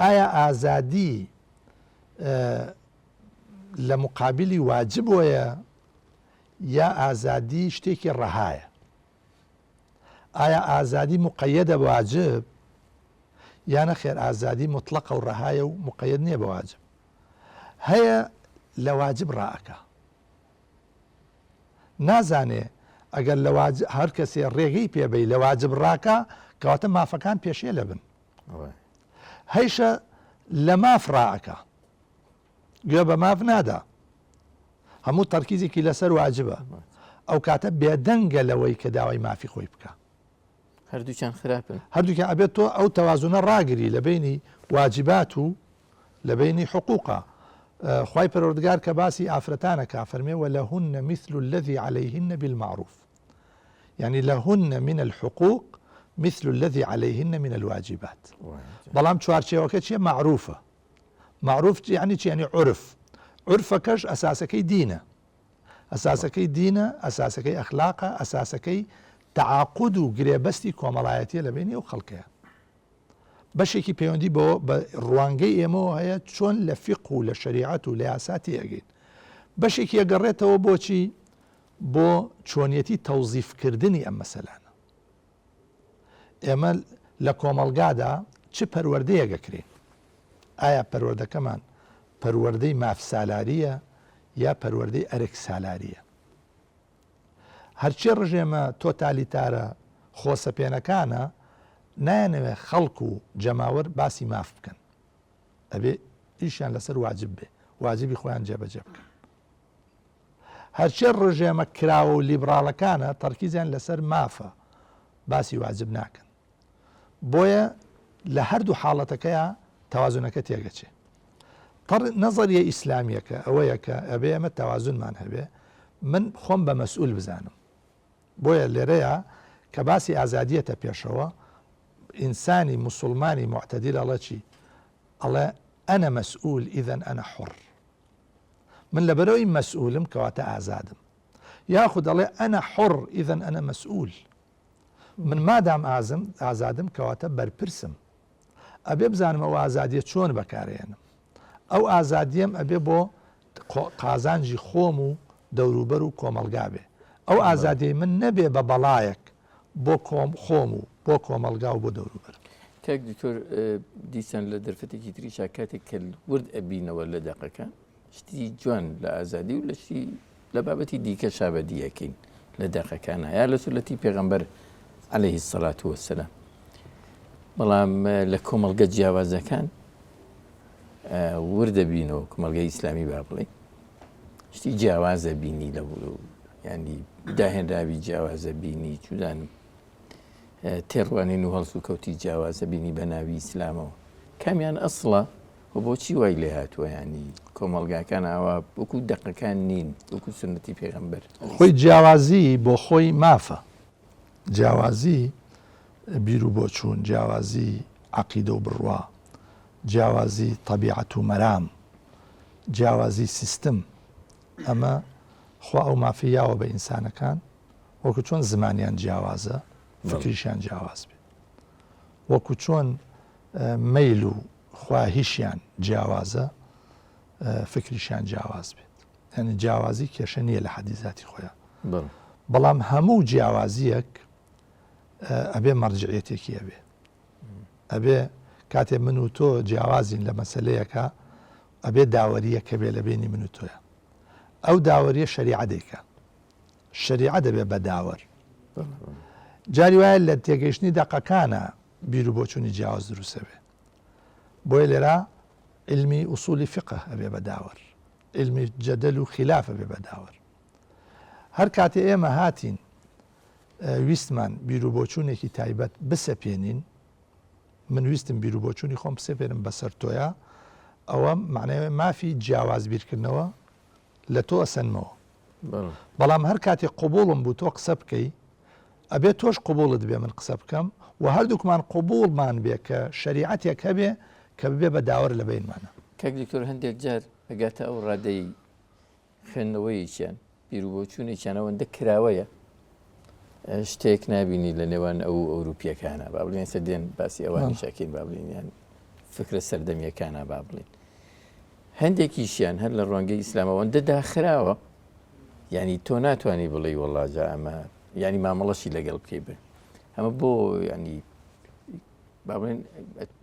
ئایا ئازادی لە مقابلی واجب وەیە یا ئازادی شتێکی ڕەهایە ئایا ئازادی مقەیەدە بە واجب یانە خێر ئازادی مطلقە و ڕەهایە و مقەیەد نییە بە واجب هەیە لە واجب ڕائەکە نازانێ ئەگەر لە هەر کەسێ ڕێگەی پێبەی لە واجب ڕاکە کەواتە مافەکان پێشێ لە بن هەیشە لە ماف ڕائەکە گوێ بە ماف نادا هەموو تەرکیزێکی لەسەر واجبە ئەو کاتە بێدەنگە لەوەی کە داوای مافی خۆی بکە هەردووچیان خراپن هەردووکە ئەبێت تۆ ئەو تەوازونە ڕاگری لە بینی واجبات و لە بینی حقوقە خوای پەروەردگار کە باسی ئافرەتانەکە فەرمێ وەلەهن مثل الذي عليهن بالمعروف يعني لهن من الحقوق مثل الذي عليهن من الواجبات بەڵام چوارچێوەکە چیە معروفە معروف يعني چی يعني عرف عرفەکەش ئەساسەکەی دینە ئەساسەکەی دینە ئەساسەکەی ئەخلاقە ئەساسەکەی تعاقد و گرێبەستی کۆمەڵایەتیە لە بینی ئەو خەڵکەیە بەشێکی پەیوەندی بۆ بە ڕوانگەی ئێمەوە هەیە چۆن لە فیق و لە شەریعەت و لە یاساتی ئەگەین بەشێکی ئەگەڕێتەوە بۆچی بۆ چۆنیەتی تەوزیفکردنی ئەم مەسەلانە ئێمە لە کۆمەڵگادا چ پەروەردەیەکەکرێن ئایا پەروەردەکەمان پەروەردەی ماف سالاریە یا پەروەردەی ئەرک سالاریە هەرچی ڕژێمە تۆتالیتارە خۆسەپێنەکانە نایەنەوێ خەڵک و جەماوەر باسی ماف بکەن ئەبێ ئیشیان لەسەر واجب بێ واجبی خۆیان جێبەجێ بکەن هەرچێ ڕژێمە کراوە و لیبراڵەکانە تەرکیزیان لەسەر مافە باسی واجب ناکەن بۆیە لە هەردوو حاڵەتەکەیە تەوازونەکە تێگەچێ نظریە ئیسلامیەکە ئەوەیە کە ئەبێ ئەمە تەوازونمان هەبێ من خۆم بە مەسئول بزانم بۆیە لێرەیە کە باسی ئازادیەتە پێشەوە ئینسانی مسلمانی معتەدیل ئەڵێ چی ئەڵێ ئەنە مەسئول ئیذەن ئەنە حڕ من لەبەرەوەی مەسئولم کەواتە ئازادم یاخود دەڵێ ئەنە حڕ ئیذەن ئەنە مەسئول من مادام ئازادم کەواتە بەرپرسم ئەبێ بزانم ئەو ئازادیە چۆن بەکارێنم ئەو ئازادیم ئەبێ بۆ قازانجی خۆم و دەوروبەر و کۆمەلگا بێ ئەو ئازادی من نەبێ بە بەڵایەک بۆ خۆم و بۆ کۆمەلگا و بۆ دەوروبەر کاک دکتۆر دیسان لە دەرفەتێکی تریشا کاتێک کە ورد ئەبینەوە لە دەقەکان شتی جوان لە ئازادی و لە بابەتی دیکە شابەدیەکەین لە دەقەکانە یا لە سولەتی پێغەمبەر عەلەیهی السەڵات وەسەلام بەڵام لە کۆمەڵگە جیاوازەکان وردە بینەوە کۆمەڵگەی ئیسلامی با بڵێ شتی جیاوازە بینی لە ینی داهێنراوی جیاوازە بینی چودانم تێڕوانین و هەڵس و کەوتی جیاوازە بینی بە ناوی ئیسلامەوە کامیان ئەسڵە و بۆچی وای لێ هاتووە ینی کۆمەڵگاکان ئاوا وەکو دەقەکان نین وەکو سنەتی پێغەمبەر خۆی جیاوازی بۆ خۆی مافە جیاوازی بیر و بۆچوون جیاوازی عەقیدە و بڕوا جیاوازی طەبیعەت و مەرام جیاوازی سیستم ئەمە خوا ئەو مافیاوە بە ئینسانەکان وەکو چۆن زمانیان جیاوازە فکریشیان جیاواز بێت وەکو چۆن مەیل و خواهیشیان جیاوازە فکریشیان جیاواز بێت یعنی جیاوازی کێشە نییە لە حەدی ذاتی خۆیان بەڵام هەموو جیاوازیەک ئەبێ مەرجعیەتێکی ئەبێ کاتێ من و تۆ جیاوازین لە مەسەلەیەکە ئەبێ داوەریە کە بێ لە بینی من و تۆیە ئەو داوەریە شەریعە دەیکە شەریعە دەبێ بە داوەر جاری وایە لە تێگەیشتنی دەقەکانە بیر و بۆچوونی جیاواز دروستە بێ بۆیە لێرە علمی ئوسولی فقه ئەبێ بە داوەر علمی جەدەل و خلافە بێ بە داوەر هەر کاتێ ئێمە هاتین ویستمان بیر و بۆچوونێکی تایبەت بسەپێنین من ویستم بیر و بۆچوونی خۆم بسەپێنم بەسەر تۆیە ئەوە معنەیە مافی جیاواز بیرکردنەوە لە تۆ ئەسەنمەوە بەڵام هەر کاتێک قوبوڵم بوو تۆ قسە بکەی ئەبێ تۆش قوبوڵت بێ من قسە بکەم و هەردووکمان قوبوڵمان بێ کە شەریعەتێک هەبێ کە ببێ بە داوەر لە بینمانە کاک دکتۆر هەندێک جار ئەگاتە ئەو ڕادەی خوێندنەوەیەکیان بیر و بۆچوونێکیان ئەوەندە کراوەیە شتێک نبینی لە نێوان ئەو ئەوروپیەکانە با بڵێن سەر دێن باسی ئەوانی شاکین با بڵین یان فکرە سەردەمیەکانە با بڵین هەندێکیشیان هەر لە ڕوانگەی ئیسلامەوەندە داخراوە ینی تۆ ناتوانانی بڵێ وەڵڵا جا ئەمە ینی مامەڵەشی لەگەڵ بکەی بێ ئەمە بۆ ینی با بڵێن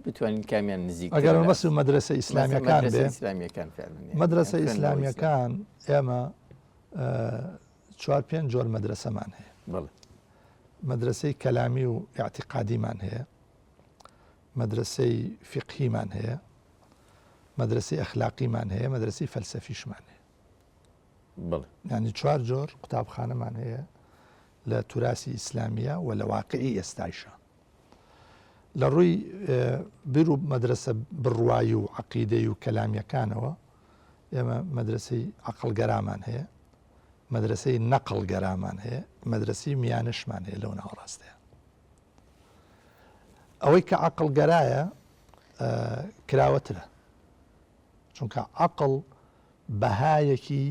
بتوانین کامیان نزیک ئەگەر بەس و مەدرسە ئیسلامیەکان بێ مەدرسە ئیسلامیەکان ئێمە 4-5 جۆر مەدرسەمان هەیە مەدرسەی کەلامی و ئیعتیقادیمان هەیە مەدرسەی فقهیمان هەیە مەدرسەی ئەخلاقیمان هەیە مەدرسەی فەلسەفیشمان هەیە ینی 4 جۆر قوتابخانەمان هەیە لە توراسی ئیسلامیە و لە واقعی ئێستایشە لە ڕووی بیر و مەدرسە بڕوایی و عەقیدەی و کەلامیەکانەوە ئێمە مەدرسەی عەقڵگەرامان هەیە مەدرسەی نەقڵگەرامان هەیە مەدرسەی میانشمان هەیە لەو ناوەڕاستەیە ئەوەی کە عەقڵگەرایە کراوەترە چونکە عەقڵ بەهایەکی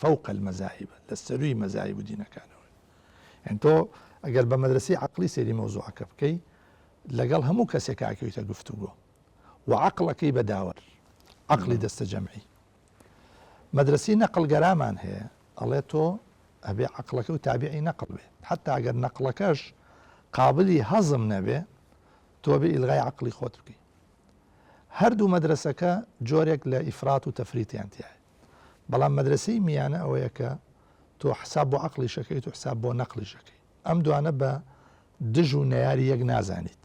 فەوق المەذاهبە لە سەرووی مەذاهب و دینەکانەوە یعنی تۆ ئەگەر بە مەدرسەی عەقڵی سێری مەوزوعەکە بکەی لەگەڵ هەموو کەسێک ئاکەویتە گفتوگۆ و عەقڵەکەی بە داوەر عەقڵی دەستە جەمعی مەدرسەی نەقڵگەرامان هەیە ئەڵێ تۆ ئەبێ عەقڵەکە و تابعی نەقڵ بێ حتا ئەگەر نەقڵەکەش قابلی هەزم نەبێ تۆ بێ ئیلغای عەقڵی خۆت بکەی هەردوو مەدرسەکە جۆرێک لە ئیفرات و تەفریتیان تایە بەڵام مەدرسەی میانە ئەوەیە کە تۆ حساب بۆ عەقڵی شەکەی و حساب بۆ نەقڵی شەکەی ئەم دوانە بە دژ و نەیاری یەک نازانیت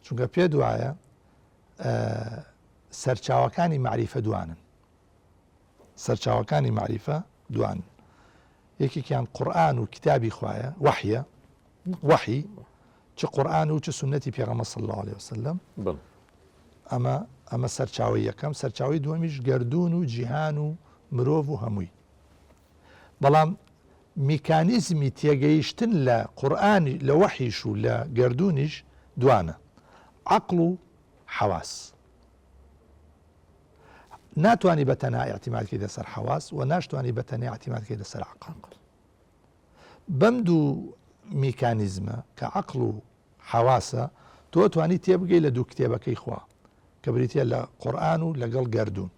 چونکە پێ دوایە سەرچاوەکانی معریفە دوانن سەرچاوەکانی معریفە دوان یەکێکیان قورئان و کتابی خوایە وحی چ قورئان و چ سنەتی پێغەمبەر صلی الله عليه وسلم ئەمە سەرچاوی یەکەم. سەرچاوی دووەمیش گردون و جیهان و مرۆڤ و هەمووی. بەڵام میکانیزمی تێگەیشتن لە قورئانی لە وەحیش و لە گردونیش دوانە، عەقڵ و حەواس. ناتوانی بەتەنها ئیعتیمادکەی لەسەر حەواس و ناشتوانی بەتەنها ئیعتیمادکەی لەسەر عەقڵ. بەم دوو میکانیزمە کە عەقڵ و حەواسە تۆ توانی تێبگەی لە دوو کتێبەکەی خوا کە بریتە لە قورئان و لەگەڵ گردون.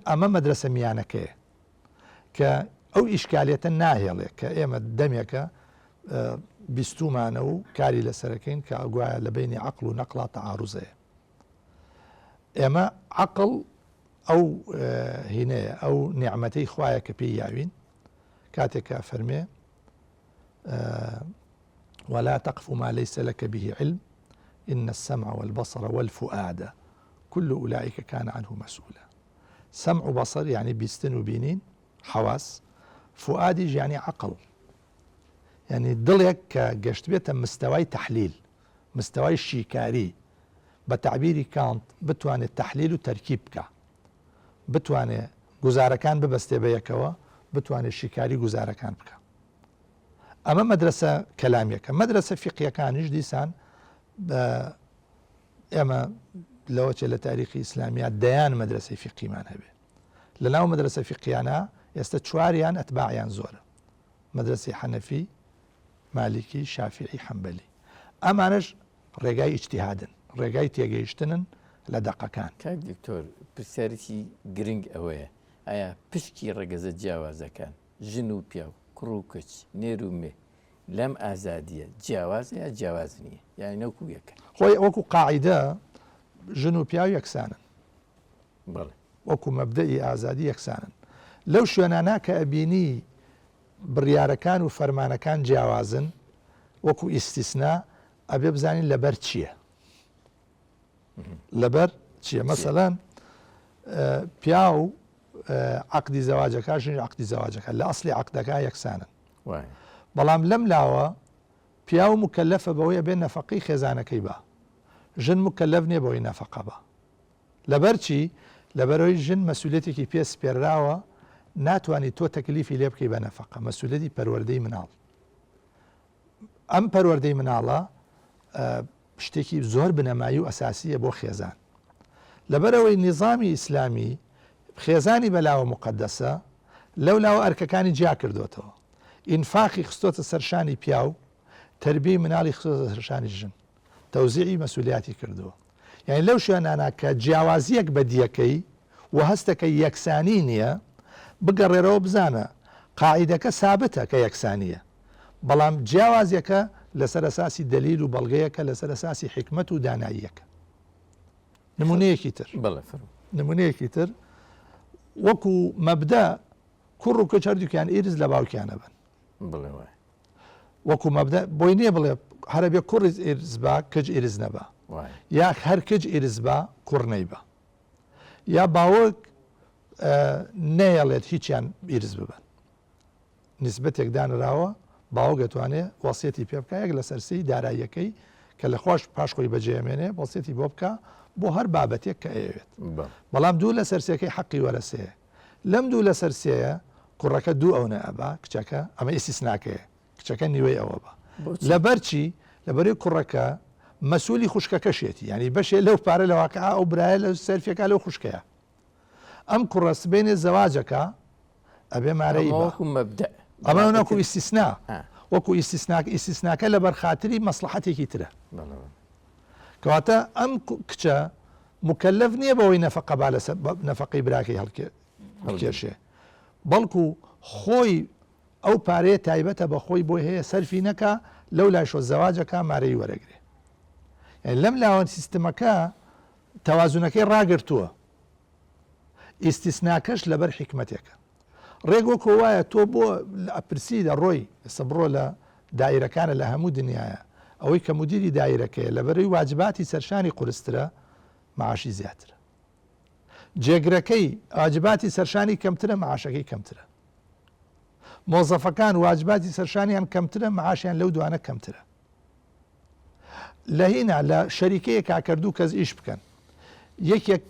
ئەمە مەدرسە میانەکەیە کە ئەو ئیشکالێتە ناهێڵێ کە ئێمە دەمێکە بیستومانە و کاری لەسەرەکەین کە ئەگوایە لە بینی عەقڵ و نەقڵا تەعاروزەیە. ئێمە عەقڵ ئەو هینەیە، ئەو نیعمەتەی خوایە کە پێی یاوین کاتێک کە فەرمێ ولا تقف ما ليس لك به علم إن السمع والبصر والفؤاد كل أولئك كان عنه مسؤولا. سمع وبصر يعني بيستن وبينين حواس، فؤادي يعني عقل، يعني دڵێک کە گەشت بێتە مستەوای تەحلیل، مستەوای شیکاری، بە تعبیری کانت بتوانێت تەحلیل و تەرکیب بکە، بتوانێت گوزارەکان ببەستێ بە یەکەوە، بتوانێت شیکاری گوزارەکان بکە. ئەمە مەدرسە کەلامیەکە. مەدرسە فیقیەکانیش دیسان ئێمە لەوەچێ لە تاریخی ئیسلامیات دەیان مەدرسەی فیقیمان هەبێ. لە ناو مەدرسە فیقیانە ئێستا چواریان ئەتباعیان زۆرە، مەدرسەی حەنەفی، مالیکی، شافعی، حەمبەلی. ئەمانش ڕێگای ئیجتیهادن، ڕێگای تێگەیشتنن لە دەقەکان. کاک دکتۆر پرسیارێکی گرنگ ئەوەیە، ئایا پشکی ڕێگەزە جیاوازەکان ژن و پیا و کوڕ و کچ نێر و مێ لەم ئازادیە جیاوازە یا جیاواز نییە، یانی نەوەکو یەکە؟ خۆی وەکو قاعیدە ژن و پیا یەکسانن، بەڵێ وەکو مەبدەئی ئازادی یەکسانن. لەو شوێنانە کە ئەبینی بڕیارەکان و فەرمانەکان جیاوازن وەکو ئیستیسنا ئەبێ بزانین لەبەر چییە، لەبەر چییە. مەسەڵەن پیا و عەقدی زەواجەکە ژن عەقدی زەواجەکە لە ئەسڵی عەقدەکە یەکسانن، بەڵام لەم لاوە پیا و مکەلەفە بەوەیە بێ نەفەقەی خێزانەکەی بە، ژن مکەلەف نییە بەوەی نەفەقە بە. لەبەر چی؟ لەبەرەوەی ژن مەسئولێتێکی پێ سپێرراوە، ناتوانانی تۆ تەکلیفی لێ بکەی بە نەفەقە، مەسئولێتی پەروەردەی مناڵ. ئەم پەروەردەی مناڵە شتێکی زۆر بنەمایی و ئەساسیە بۆ خێزان. لەبەرەوەی نیزامی ئیسلامی خێزانی بەلاوە مقەدەسە لەو لاوە ئەرکەکانی جیا کردوێتەوە. ئینفاقی خستۆتە سەرشانی پیا و تربیەی مناڵی خستۆتە سەرشانی ژن، تەوزیعی مەسئولیاتی کردووە. یعنی لەو شوێنانە کە جیاوازیەک بە دیەکەی و هەستەکە یەکسانی نییە، بگەڕێرەوە بزانە قاعیدەکە سابتە کە یەکسانیە، بەڵام جیاوازیەکە لەسەر ئەساسی دەلیل و بەڵگەیەکە، لەسەر ئەساسی حکمت و داناییەکە. نمونەیەکی تر نمونەیەکی تر وەکو مەبدە کوڕ و کچ هەردووکیان ئیرز لە باوکیانە بن، وەکو مەبدە بۆی نییە بڵێ هەرە بێ کوڕ ئیرز بە کچ ئیرز نەبە، یا هەر کچ ئیرز بە کوڕ نەیبە، یا باوەک نەیەڵێت هیچیان ئیرز ببن. نسبەتێک دانراوە باوە دەتوانێت وەسیەتی پێ بکە یەک لە سەرسی داراییەکەی کە لە خۆش پاشخۆی بەجێمێنێ وەسیەتی بۆ بکە بۆ هەر بابەتێک کە ئەوێت. بەڵام دوو لە سەرسیەکەی حەقی وەرەسەیە، لەم دوو لە سەرسەیە کوڕەکە دوو ئەو نەبا، کچەکە ئەمە ئیسیسناکەیە، کچەکە نیوەی ئەوە بە. لەبەر چی؟ لەبەرەوەی کوڕەکە مەسئولی خوشکەکەشێتی، ینی بەشێ لەو پارە لە واقعا ئەو برایە لە سەرفیەکە لەو خوشکەیە. ئەم کوڕە سبێنێ زەواجەکە ئەبێ مارەی ئەمە نەکو ئیسیسنا، وەکو ئیسیسناکە لە بەرخاتری مەسلحەتێکی ترە. کەواتە ئەم کچە مکەلەف نییە بەوەی نەفەقە با لە نەفەقەی براکەی هەڵکێشێ، بەڵکو خۆی ئەو پارەیە تایبەتە بە خۆی بۆی هەیە سەرفی نەکە، لەو لای شۆ زەواجەکە مارەی وەرەگرێ. لەم لاوەن سیستمەکە تەوازونەکەی ڕاگرتووە، ئیستیسناکەش لەبەر حکمەتێکە. ڕێک وەکۆ وایە تۆ بۆ ئەپرسی دەڕۆی ئێستا بڕۆ لە دایرەکانە لە هەموو دنیاە، ئەوەی کە مدیری دایرەکەیە لەبەرەوەی واجباتی سەرشانی قورسترە معاشی زیاترە، جێگرەکەی واجباتی سەرشانی کەمترە معاشەکەی کەمترە، مۆزەفەکان واجباتی سەرشانیان کەمترە معاشیان لەو دوانە کەمترە. لە هینا لە شەریکەیەکا کردو کەس ئیش بکەن یەکێک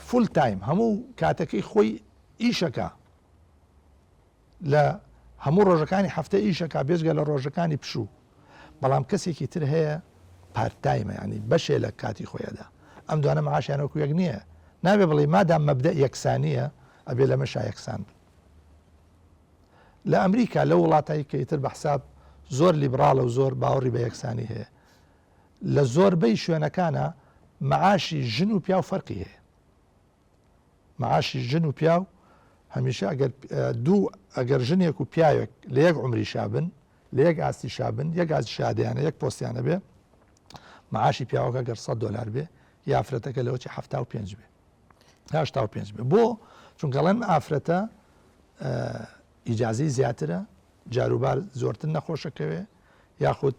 فول تایم هەموو کاتەکەی خۆی ئیشەکە لە هەموو ڕۆژەکانی هەفتە ئیشەکە بێژگە لە ڕۆژەکانی پشوو بەڵام کەسێکی تر هەیە پارتایمە ینی بەشێ لە کاتی خۆیەدا ئەم دوانە مەعاشیانەوەکو یەک نییە نابێ بڵێ مادام مەبدە یەکسانیە ئەبێ لە مەشا یەکسان بن لە ئەمریکا لە وڵاتایی کەیتر بە حساب زۆر لیبراڵە و زۆر باوەڕی بە یەکسانی هەیە لە زۆربەی شوێنەکانە مەعاشی ژن و پیا و فەرقی هەیە مەعاشی ژن و پیا و هەمیشە ئەگەر ژنێک و پیاوێک لە یەک عمری شابن لە یەک ئاستی شابن یەک ئاسی شادیانە یەک پۆستیانە بێ مەعاشی پیاوەکە گەر $100 بێ یافرەتەکە لەوەی 75 بێ 85 بێ بۆ چونکەڵەن ئافرەتە ئیجازەی زیاترە جاروبار زۆرتر نەخۆشەکەوێ یاخود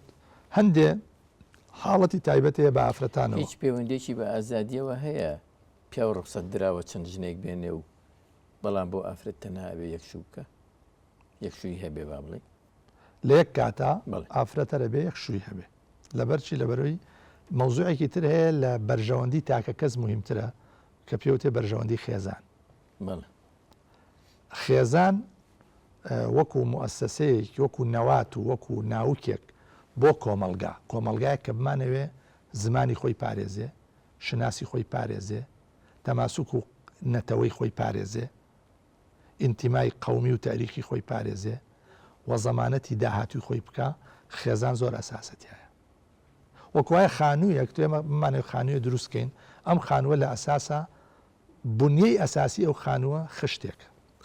هەندێ حاڵەتی تایبەتەیە بە ئافرەتانەوە هیچ پەیوەندێکی بە ئازادیەوە هەیە پیا و ڕخسەت دراوە چەند ژنێک بێنێ و بەڵام بۆ ئافرەت تەنها ئەبێ یەکشوو بکە یەکشووی هەبێ با بڵێ لە یەک کاتا ئافرەتە دەبێ یەکشووی هەبێ لەبەرچی لەبەرەوەی مەوزوعێکی تر هەیە لە بەرژەوەندی تاکە کەس مهمترە کە پێوتێ بەرژەوەندی خێزان خێزان وەکو موەسسەسەیەک وەکو نەوات و وەکو ناوکێک بۆ کۆمەلگایە کە بمانەوێ زمانی خۆی پارێزێ شناسی خۆی پارێزێ تەماسوک و نەتەوەی خۆی پارێزێ ئینتیمای قەومی و تاریخی خۆی پارێزێ وە زەمانەتی داهاتوی خۆی بکە خێزان زۆر ئەساسەتیایە وەکوایە خانوویەک توێمە بمانێ خانوویە دروستکەین ئەم خانووە لە ئەساسە بنیەی ئەساسی ئەو خانووە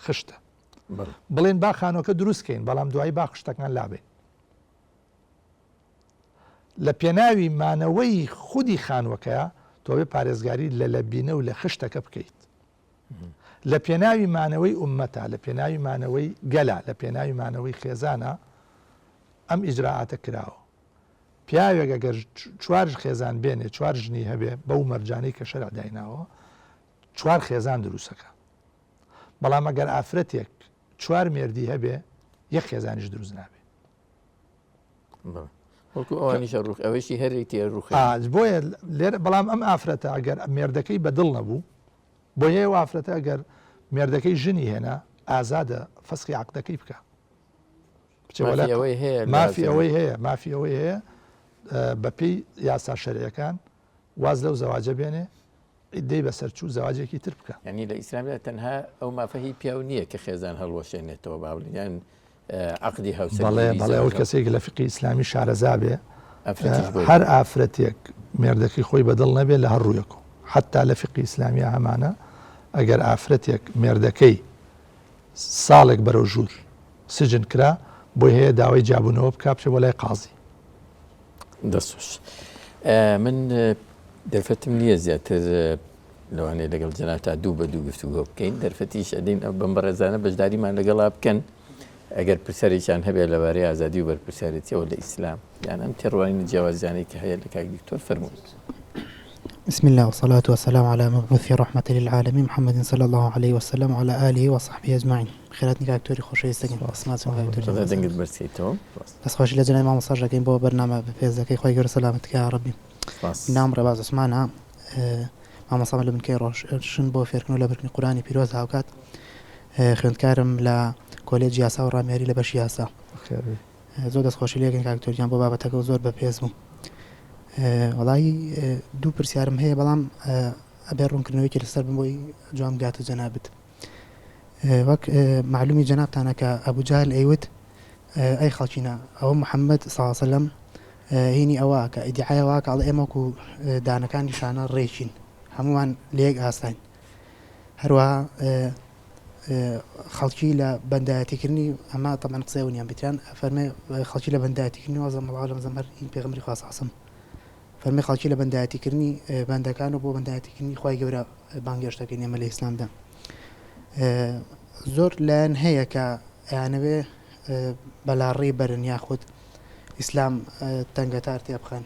خشتە بڵێن با خانۆکە دروستکەین بەڵام دوایی با خشتەکان لابێن لە پێناوی مانەوەی خودی خانوەکەیە تۆ بێ پارێزگاری لە لەبینە و لە خشتەکە بکەیت لە پێناوی مانەوەی ئومەتە لە پێناوی مانەوەی گەلە لە پێناوی مانەوەی خێزانە ئەم ئیجراعاتە کراوە پیاوێک ئەگەر 4 خێزان بێنێ 4 ژنی هەبێ بەو مەرجانەی کە شەرع دایناوە 4 خێزان دروستەکە بەڵام ئەگەر ئافرەتێک 4 مێردی هەبێ یەک خێزانیش دروست نابێ ئەوەشی هەرێتی ڕوخ بۆیە لێرە بەڵام ئەم ئافرەتە ئەگەر مێردەکەی بەدڵ نەبوو بۆ هەیە ئافرەتە ئەگەر مێردەکەی ژنی هێنا ئازادە فەسخی عەقدەکەی بکە مافی ئەوەی هەیە بەپێی یاسا شەرعیەکان واز لەو زەواجە بێنێ دەی بەسەرچوو زەواجێکی تر بکە ینی لە ئیسلامدا تەنها ئەو مافەهی پیاو نییە کە خێزان هەڵوەشێنێتەوە باڵیان عقدی بەڵێ ئەو کەسێک لە فقی ئیسلامی شارەزا بێ هەر ئافرەتێک مێردەکەی خۆی بەدڵ نەبێت لە هەر ڕوویەکە حتا لە فقی ئیسلامی هەمانە ئەگەر ئافرەتێک مێردەکەی ساڵێک بەرەو ژوور سجن کرا بۆی هەیە داوای جابوونەوە بکە بچێ بۆ لای قازی دەستش من دەرفەتم نییە زیاتر لەوانەیە لەگەڵ جەناب تا دوو بە دوو گفتوگۆ بکەین دەرفەتیش ئەدەین بەم بەڕێزانە بەشداریمان لەگەڵا بکەن ئەگەر پرسیارێکیان هەبێت لەبارەی ئازادی و بەرپرسیارەتیەوە لە ئیسلام یان ئەم تێڕوانینە جیاوازیانەی کە هەیە لە کاک دکتۆر فەرموویت. بسم الله والصلاة والسلام على مبعوث رحمة للعالمين محمد صلى الله عليه وسلم وعلى آله وصحبه أجمعين. خيراتني كاكتوري خوش يستقيم بسمات كاكتوري دنگت برسيتو بس خوش لجنة ما مصر جاكين بو برنامج بفيزك خوي يقول سلامتك يا ربي. نام رباز عثمانها ما مصمم لمن كيروش شن بو فيركنو لبركني قراني بيروز هاوكات خوند كارم لا كوليج ياسا وراميري لبش ياسا. زود از خوشی لیکن کاکتور جان بو بابت زور بپیزم. والله دو پرسیارم هەیە بەڵام ئەبێ ڕوونکردنەوەیکی لەسەر بم بۆی جوام گاتە جەنابەت وەک معلومی جەنابتانە کە ئەبوو جاهل ئەیوت ئەی خەڵکینە ئەوە محەممەد صلی الله علیه وسلم هینی ئەوە کە ئیدعایەوە کە ئەڵێ ئێمە وەکو دانەکانی شانە ڕێچین هەمووان لە یەک ئاستین هەروەها خەڵکی لە بەندایەتیکردنی ئەمە تەمان قسەی ونیان بتیان فەرمێ خەڵکی لە بەندایەتیکردنی وەزە مەڵاو زەمەر هین پێغەمبەری خوا صلی الله علیه وسلم فەرمی خەڵکی لە بەندایەتیکردنی بەندەکان و بۆ بەندایەتیکردنی خوای گەورە بانگێشتەکەی ئێمە لە ئیسلامدا زۆر لایەن هەیە کە ئەیانەوێ بەلاڕێی بەرن یاخود ئیسلام تەنگەتار تێ بخەن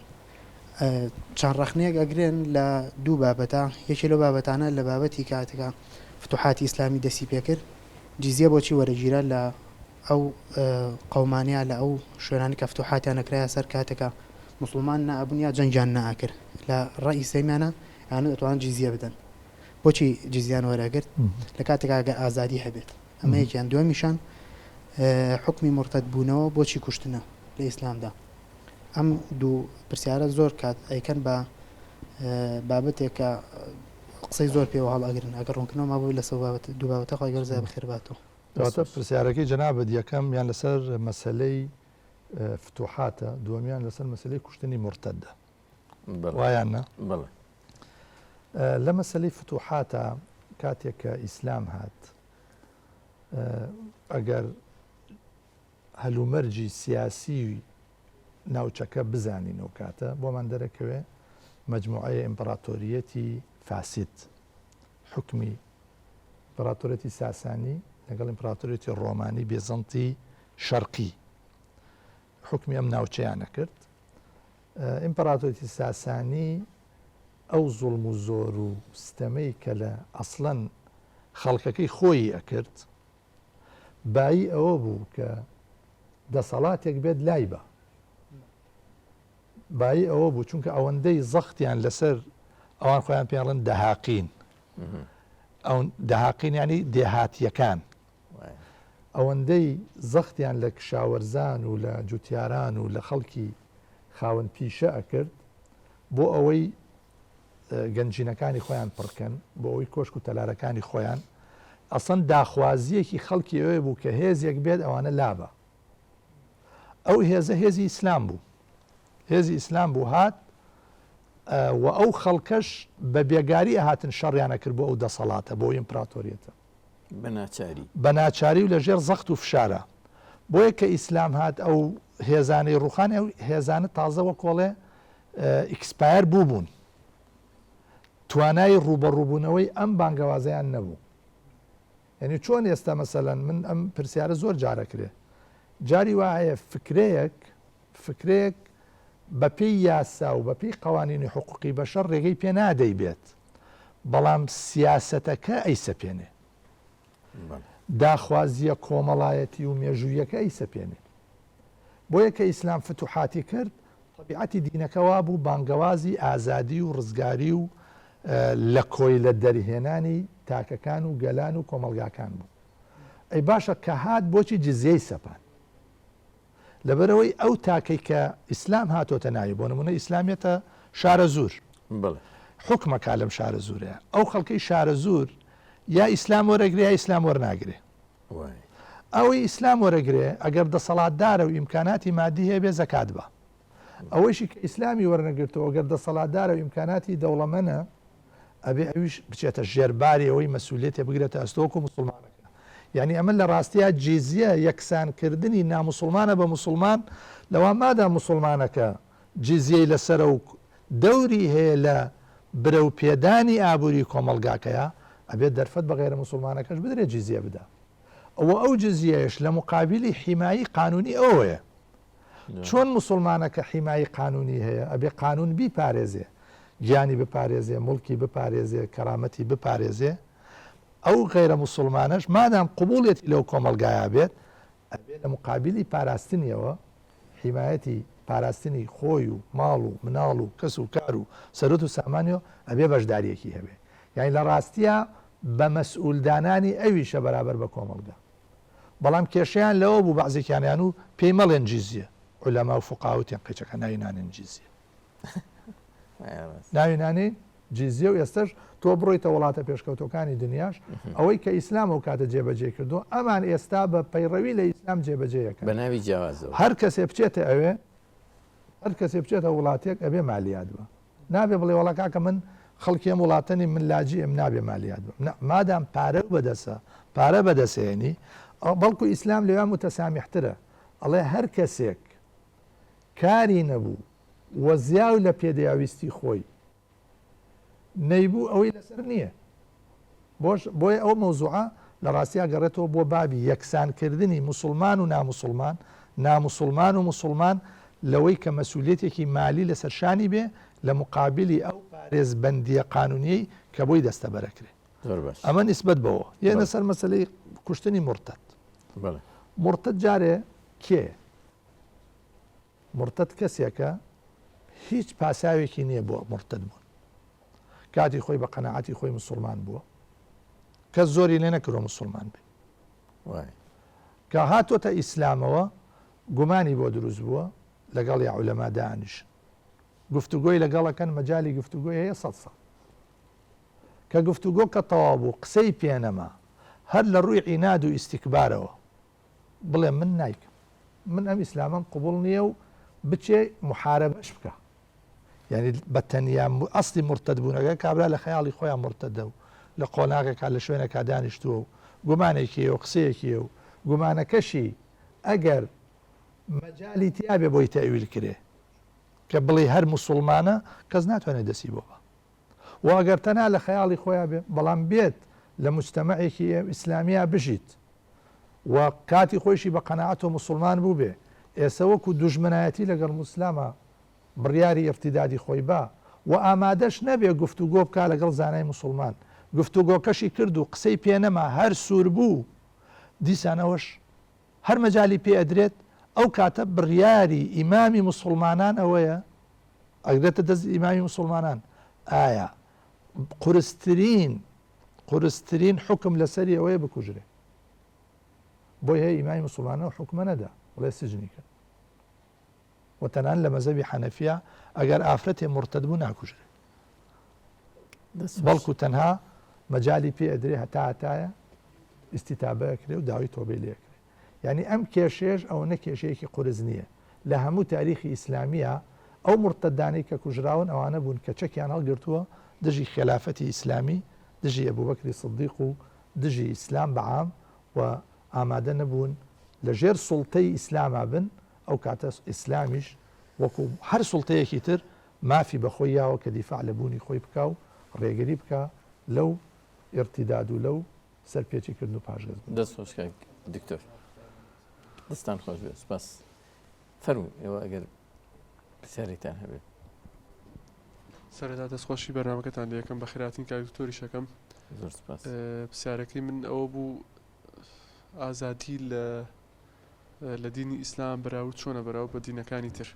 چەند ڕەخنەیەک ئەگرێن لە دوو بابەتە یەکێ لەو بابەتانە لە بابەتی کاتێکە فتوحاتی ئیسلامی دەستی پێکرد جیزیە بۆچی وەرەگیرە لە ئەو قەومانیا لە ئەو شوێنانی کە فتوحاتیان نەکرایە سەر کاتێکە مسلمان نابن یا جنجان ناکر لا رأی سیمانه یعنی اتوان جزیه بدن بۆچی جزیان وەرەگرت لە کاتێکا ئازادی هەبێت ئەمە یەکیان دووەمیشان حکمی مرتد بوونەوە بۆچی کوشتنە لە ئیسلامدا ئەم دوو پرسیارە زۆر کات ئەیکەن بە بابەتێکە قسەی زۆر پێوە هەڵئەگرن ئەگەر ڕوونکردنەوە مابووی لەسەر بابەت دوو بابەتە خۆی گەرزای بەخێرباتەوە دواتە پرسیارەکەی جەنابەت یەکەم یان لەسەر مەسەلەی فتوحاتە دووەمیان لەسەر مەسەلەی کوشتنی مرتدە وایان نا بەڵێ لە مەسەلەی فتوحاتە کاتێک کە ئیسلام هات ئەگەر هەلومەرجی سیاسی ناوچەکە بزانینەوە کاتە بۆمان دەرەکەوێ مجموعەیە ئیمپراتۆریەتی فاسد حکمی ئیمپراتۆریەتی ساسانی لەگەڵ ئیمپراتۆریەتی ڕۆمانی بێزەنتی شەرقی حکمی ئەم ناوچەیانە کرد ئیمپراتۆریەتی ساسانی ئەو زوڵم و زۆر و ستەمەی کە لە ئەسڵەن خەڵکەکەی خۆی ئەکرد بایی ئەوە بوو کە دەسەڵاتێک بێت لای بە بایی ئەوە بوو چونکە ئەوەندەی زەختیان لەسەر ئەوان خۆیان پێڵن دەهاقین ئەو دەهاقین ینی دێهاتیەکان ئەوەندەی زەختیان لە کشاوەرزان و لە جوتیاران و لە خەڵکی خاوەن پیشە ئەکرد بۆ ئەوەی گەنجینەکانی خۆیان پڕکەن بۆ ئەوەی کۆشک و تەلارەکانی خۆیان ئەسەن داخوازیەکی خەڵکی ئەوێ بوو کە هێزێک بێت ئەوانە لابە ئەو هێزە هێزی ئیسلام بوو هێزی ئیسلام بوو هات و ئەو خەڵکەش بە بێگاری هاتن شەڕیانە کرد بۆ ئەو دەسەڵاتە بۆ ئیمپراتۆریەتە بە ناچاری و لەژێر زەخت و فشارە بۆیە کە ئیسلام هات ئەو هێزانەی ڕوخان ئەو هێزانە تازەوە کۆڵێ ئیکسپایر بوون توانای ڕوبەڕووبوونەوەی ئەم بانگەوازیان نەبوو یعنی چۆن ئێستا مەسەلەن من ئەم پرسیارە زۆر جارەکرێ جاری وایە فکرێک بە پێی یاسا و بە پێی قوانینی حقوقی بەشەر ڕێگەی پێ نادەی بێت بەڵام سیاسەتەکە ئەیسەپێنێ داخوازیە کۆمەڵایەتی و مێژوویەکە ئەیسەپێنێ بۆیە کە ئیسلام فتوحاتی کرد طبیعەتی دینەکەوا بوو بانگەوازی ئازادی و ڕزگاری و لە کۆی لە دەرهێنانی تاکەکان و گەلان و کۆمەلگاکان بوو ئەی باشە کە هات بۆچی جزیەی سەپان لەبەرەوەی ئەو تاکەی کە ئیسلام هاتۆتە ناوی بۆ نمونە ئیسلامیەتە شارە زوور حکمەکە لەم شارە زوورەیە ئەو خەڵکەی شارە زوور یا ئیسلام وەرەگرێ یا ئیسلام وەرناگرێ ئەوەی ئیسلام وەرەگرێ ئەگەر دەسەڵاتدارە و ئیمکاناتی مادی هەیە بێ زەکات بە ئەوەیشی کە ئیسلامی وەرنەگرتەوە ئەگەر دەسەڵاتدارە و ئیمکاناتی دەوڵەمەنە ئەبێ ئەویش بچێتە ژێرباری ئەوەی مەسئولیەتێ بگرێتە ئەستۆکو مسلمانەکە یعنی ئەمە لە ڕاستیە جیزیە یەکسانکردنی نامسلمانە بە مسلمان لەوە مادا مسلمانەکە جیزیەی لەسەر و دەوری هەیە لە برە و پێدانی ئابووری کۆمەلگاکەیە ئەبێت دەرفەت بە غێرە مسلمانەکەش بدرێت جیزیە بدا ئەوە ئەو جزیەش لە مقابلی حیمایی قانونی ئەوەیە چۆن مسلمانەکە حیمایی قانونی هەیە ئەبێ قانون بیپارێزێ گیانی بپارێزێ مڵکی بپارێزێ کەرامەتی بپارێزێ ئەو غێرە مسلمانش مادام قبوڵێتی لەو کۆمەلگایە بێت ئەبێ لە مقابلی پاراستنیەوە حیمایەتی پاراستنی خۆی و ماڵ و مناڵ و کەس و کار و سەرۆت و سامانیەوە ئەبێ بەشداریەکی هەبێ یعنی لە ڕاستیە بە مەسئولدانانی ئەویشە بەرابەر بە کۆمەلگا بەڵام کێشەیان لەوە بوو بەعزێکیانیان و پێی مەڵێن جیزیە عولەما و فوقاوتیان قیچەکە ناوینانن جیزیە ناوینانی جیزیە و ئێستش تۆ بڕۆیتە وڵاتە پێشکەوتەکانی دنیاش ئەوەی کە ئیسلام و کاتە جێبەجێ کردو ئەمان ئێستا بە پەیڕەوی لە ئیسلام جێبەجێیەکە بە ناوی جیاوازەوە هەر کەسێ بچێتە ئەوێ هەر کەسێ بچێتە وڵاتێک ئەبێ مالیات بە نابێ بڵێ وڵا کە من خەڵکیم وڵاتەنی من لاجی ئەم نابێ مالیات بە مادام پارە بەدەسە پارە بەدەسێنی بەڵکو ئیسلام لەوان متەسامیحترە ئەڵێ هەر کەسێک کاری نەبوو وەزیاو لە پێدەیاویستی خۆی نەیبوو ئەوەی لەسەر نییە بۆیە ئەو مەوزوعە لە ڕاستیا گەڕێتەوە بۆ بابی یەکسانکردنی مسلمان و نامسلمان نامسلمان و مسلمان لەوەی کە مەسئولیەتێکی مالی لەسەر شانی بێ لە مقابلی ئەو پارێزبەندیە قانونیەی کە بۆی دەستە بەرەکرێ ئەمە نسبەت بەوە یەنە سەر مەسەلەی کوشتنی مرتد مرتد جارێ کێ مرتد کەسێکە هیچ پاساوێکی نییە بۆ مرتد بوون کاتی خۆی بە قەناعەتی خۆی مسلمان بووە کە زۆری لێ نەکردۆ مسلمان بێ کە هاتۆتە ئیسلامەوە گومانی بۆ دروست بووە لەگەڵ یا عولەما دانیشن گفتوگۆی لەگەڵەکەن مەجای گفتوگۆی هەیە 100 کە گفتوگۆ کە تەواو بوو قسەی پێنەما هەر لە ڕووی عیناد و ئیستیکبارەوە بڵێ من نایکەم من ئەم ئیسلامم قبول نییە و بچێ محارەبەش بکە یعنی بە تەنیا ئەسلی مرتد بوونەکە کابرا لە خەیاڵی خۆیان مرتدە و لە قۆناغێکا لە شوێنێکا دانیشتووە و گومانێکیە و قسەیەکیە و گومانەکەشی ئەگەر مەجای تیابێ بۆی تەویل کرێ کە بڵێ هەر مسلمانە کەس ناتوانێت دەسی بۆ بە و ئەگەر تەنها لە خەیاڵی خۆیان بێ بەڵام بێت لە مجتەمەعێکی ئیسلامیا بژیت و کاتی خۆشی بە قەناعەت و مسلمان بوو بێ ئێستا وەکو دوژمنایەتی لەگەڵ موسلامە بڕیاری ارتیدادی خۆی بە و ئامادەش نەبێ گفتوگۆ بکە لەگەڵ زانای مسلمان گفتوگۆکەشی کرد و قسەی پێنەما هەر سوور بوو دیسانەوەش هەر مەجای پێ ئەدرێت ئەو کاتە بڕیاری ئیمامی مسلمانان ئەوەیە ئەگرێتە دەست ئیمامی مسلمانان ئایا قورسترین حکم لەسەری ئەوەیە بکوژرێ بۆی هەیە ئیمامی مسلمانە حکمە نەدا بڵێ سجنی کرد و تەنان لە مەزەبی حەنەفیە ئەگەر ئافرەتێ مرتد بوو ناکوژرێ بەڵکو تەنها مەجای پێ ئەدرێ هەتایە ئیستیتابەکرێ و داوای تۆبەی لێکرێ یعنی ئەم کێشێش ئەو نە کێشەیەکی قورس نییە لە هەموو تاریخی ئیسلامیە ئەو مرتدانەی کە کوژراون ئەوانە بوون کە چەکیان هەڵگرتووە دژی خلافەتی ئیسلامی دژی ئەبوبەکری سیدیق و دژی ئیسلام بەعام و ئامادە نەبوون لە ژێر سوڵتەی ئیسلاما بن ئەو کاتە ئیسلامیش وەکو هەر سوڵتەیەکی تر مافی بەخۆی یاوە کە دیفاع لە بوونی خۆی بکە و ڕێگەری بکە لەو ارتیداد و لەو سەرپێچیکردن و پاشگەز دەست خۆشکە دکتۆر دەستان خۆش بێت سپاس فەرمووی ئێوە ئەگەر پرسیارێکتان هەبێت سەرەتا دەستخۆشی بەرنامەکەتان لێکم بە خێراتین کاریکتۆری شەکەم زۆر سپاس پرسیارەکەی من ئەوە بوو ئازادی لە دینی ئیسلام بەراورد چۆنە بەراورد بە دینەکانی تر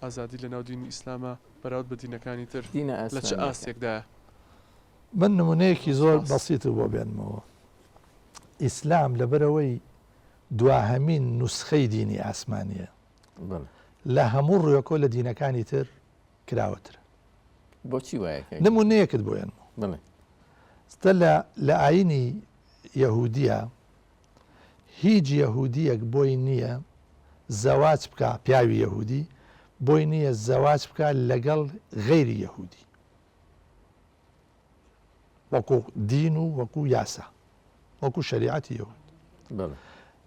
ئازادی لە ناو دینی ئیسلامە بەراورد بە دینەکانی تر لە چه ئاستێکدایە من نمونەیەکی زۆر بەسیط بۆ بێنمەوە ئیسلام لەبەرەوەی دواهەمین نوسخەی دینی ئاسمانیە لە هەموو ڕوویەکۆ لە دینەکانی تر کراوەترە بۆچی وایە نمونەیەکت بۆێنمەوە ستە لە ئاینی یەهودیە هیچ یەهودیەک بۆی نییە زەواج بکە پیاوی یەهودی بۆی نییە زەواج بکە لەگەڵ غەیری یەهودی وەکو دین و وەکو یاسا وەکو شریعەتی یەهود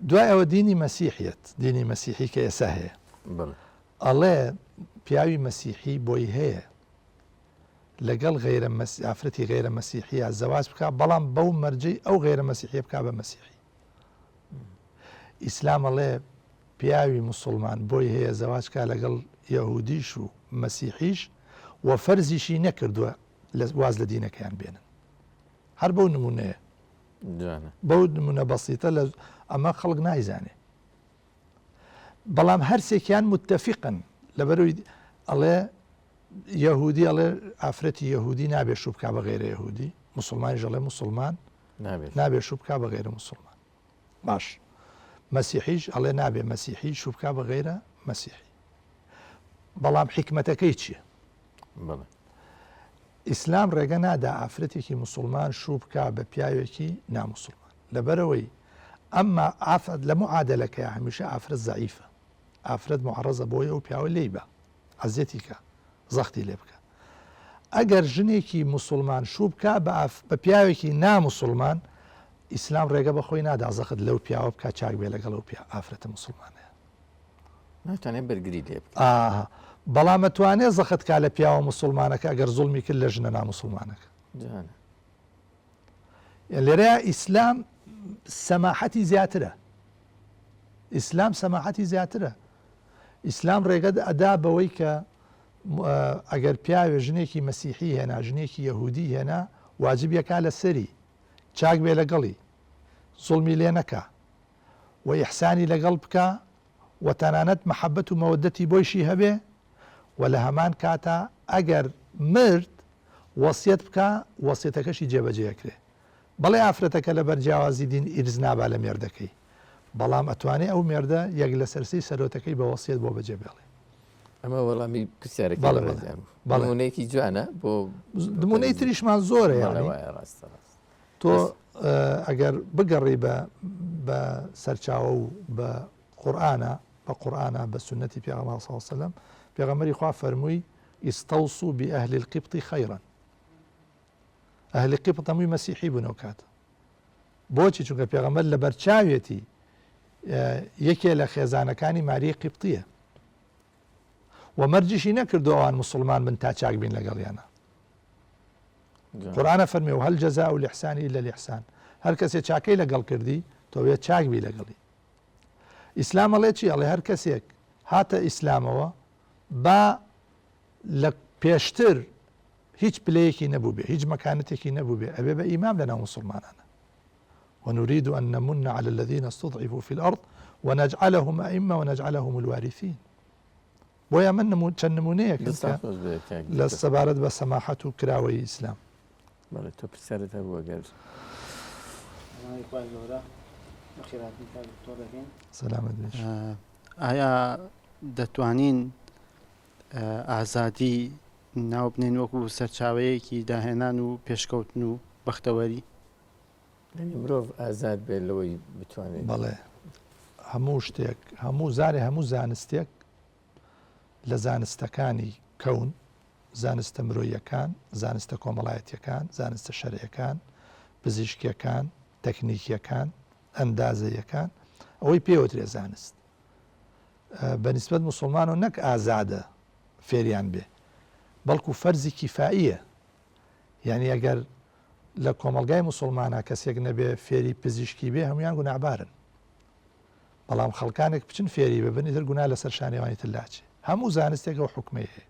دوای ئەوە دینی مەسیحیەت دینی مەسیحی کە ئێستا هەیە ئەڵێ پیاوی مەسیحی بۆی هەیە لەگەڵ ئافرەتی غیرە مەسیحیە زەواج بکە بەڵام بەو مەرجەی ئەو غیرە مەسیحیە بکە بە مەسیحی ئیسلام ئەڵێ پیاوی مسلمان بۆی هەیە زەواج بکە لەگەڵ یەهودیش و مەسیحیش و فەرزیشی نەکردووە واز لە دینەکەیان بێنن هەر بەو نمونەیە بەو نمونە بەسیتە لە ئەمە خەڵک نایزانێ بەڵام هەرسێکیان متتەفیقن لەبەرەوەی ئەڵێ یەهودی ئەڵێ ئافرەتی یەهودی نابێ شوو بکە بە غیرە یەهودی مسلمانی ژەڵێ مسلمان نابێ شوو بکە بە غیرە مسلمان باش مەسیحیش ئەڵێ نابێ مەسیحی شوو بکە بە غیرە مەسیحی بەڵام حکمەتەکەی چییە؟ ئیسلام ڕێگە نادا ئافرەتێکی مسلمان شوو بکە بە پیاوێکی نامسلمان لەبەرەوەی ئەمما ئافرەت لە معادلەکەی هەمیشە ئافرەت زەعیفە ئافرەت معڕەزە بۆیە و پیاوە لێی بە عەزیەتی کە زەختی لێ بکە ئەگەر ژنێکی مسلمان شوو بکە بە پیاوێکی نامسلمان ئیسلام ڕێگە بەخۆی نادا زەخت لەو پیاوە بکە چاک بێ لەگەڵ ئەو ئافرەتە مسلمانەیە ناتوانێت بەرگری لێ بکە بەڵام ئەتوانێت زەخت کا لە پیاوە مسلمانەکە ئەگەر زوڵمی کرد لە ژنە نامسلمانەکە لێرەیە ئیسلام سەماحەتی زیاترە ئیسلام سەماحەتی زیاترە ئیسلام ڕێگە ئەدا بەوەی کە ئەگەر پیاوێ ژنێکی مەسیحی هێنا ژنێکی یەهودی هێنا واجبیەکە لە سەری چاک بێ لەگەڵی زوڵمی لێ نەکە و ئیحسانی لەگەڵ بکە و تەنانەت مەحەبەت و مەوەدەتی بۆیشی هەبێ و لە هەمان کاتە ئەگەر مرد وەسیەت بکە وەسیەتەکەشی جێبەجێکرێ بەڵێ ئافرەتەکە لە بەرجیاوازی دین ئیرز نابا لە مێردەکەی بەڵام ئەتوانێت ئەو مێردە یەک لە سەرسی سەرۆتەکەی بە وەسیەت بۆ بەجێ بێڵێ ئەمە وەڵامی پرسیارێکی جوانە بۆ نمونەی تریشمان زۆرە تۆ ئەگەر بگەڕی بە سەرچاوە و بە قورئانە بە سنەتی پێغەمبەر صلی الله علیه و سلم پێغەمبەری خوا فەرمووی ئیستەوصوا بأهل القبط خەیرا ئەهلی قبط هەمووی مەسیحی بوونەوە کاتە بۆچی چونکە پێغەمبەر لە بەرچاوێتی یەکێ لە خێزانەکانی ماریە قبطیە و مەرجیشی نەکردو ئەوان مسلمان بن تا چاک بین لەگەڵیانە قورئانە فەرمێ و هەل جەزاء الإحسان إلا الإحسان هەر کەسێک چاکەی لەگەڵ کردی تۆ بێت چاک بی لەگەڵی ئیسلام ئەڵێ چی ئەڵێ هەر کەسێک هاتە ئیسلامەوە با لە پێشتر هیچ پلەیەکی نەبوو بێ هیچ مەکانەتێکی نەبوو بێ ئەبێ بە ئیمام لەناو مسلمانانە ونريد أن نمن على الذين استضعفوا في الأرض ونجعلهم أئمة ونجعلهم الوارثين بۆیە من چەند نمونەیەک لە سەبارەت بە سەماحەت و کراوەی ئیسلام تۆ پرسیارت هەبووە گەر سەلامەت ئایا دەتوانین ئازادی ناو بنێن وەکو سەرچاوەیەکی داهێنان و پێشکەوتن و بەختەوەری مرۆڤ ئازاد بێت لەوەی بتوانێت بەڵێ هەموو شتێک هەموو زانستێک لە زانستەکانی کەون زانستە مرۆییەکان زانستە کۆمەڵایەتیەکان زانستە شەرعیەکان پزیشکیەکان تەکنیکیەکان ئەندازەیەکان ئەوەی پێوترێ زانست بەنسبەت موسڵمان و نەک ئازادە فێریان بێ بەڵکو فەرزی کیفائیە یعنی ئەگەر لە کۆمەلگای موسڵمانە کەسێک نەبێ فێری پزیشکی بێ هەمویان گوناحبارن بەڵام خەڵکانێک بچن فێری ببن ئیتر گونا لەسەر شانێوانی ترلاچێ هەموو زانستێک ئەو حکمەیە هەیە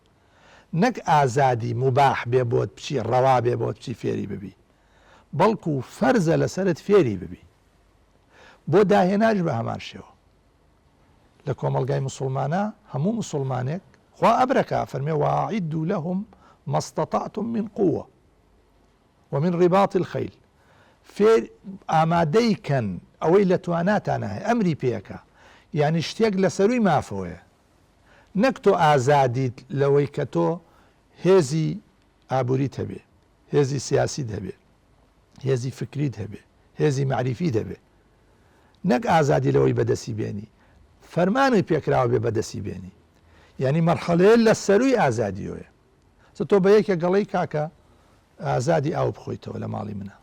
نەک ئازادی مباح بێ بۆت بچی ڕەوا بێ بۆت بچی فێری ببی بەڵکو فەرزە لەسەرت فێری ببی بۆ داهێناش بە هەمان شێوە لە کۆمەلگای موسڵمانە هەموو موسڵمانێک خوا ئەبرەکە فەرمێ وأعدوا لهم ما استطعتم من قوة ومن رباط الخيل فێر ئامادەیکەن ئەوەی لە تواناتانە هەیە ئەمری پێەکە یعنی شتێک لە سەروی مافەوەیە نەک تۆ ئازادیت لەوەی کە تۆ هێزی ئابووریت هەبێ هێزی سیاسیت هەبێ هێزی فکریت هەبێ هێزی معریفیت هەبێ نەک ئازادی لەوەی بەدەسی بێنی فەرمانی پێکراوە بێ بەدەسی بێنی یعنی مەرحەلەیە لە سەروی ئازادیۆیە تۆ بە یەکێک گەڵەی کاکە ئازادی ئاو بخۆیتەوە لە ماڵی منە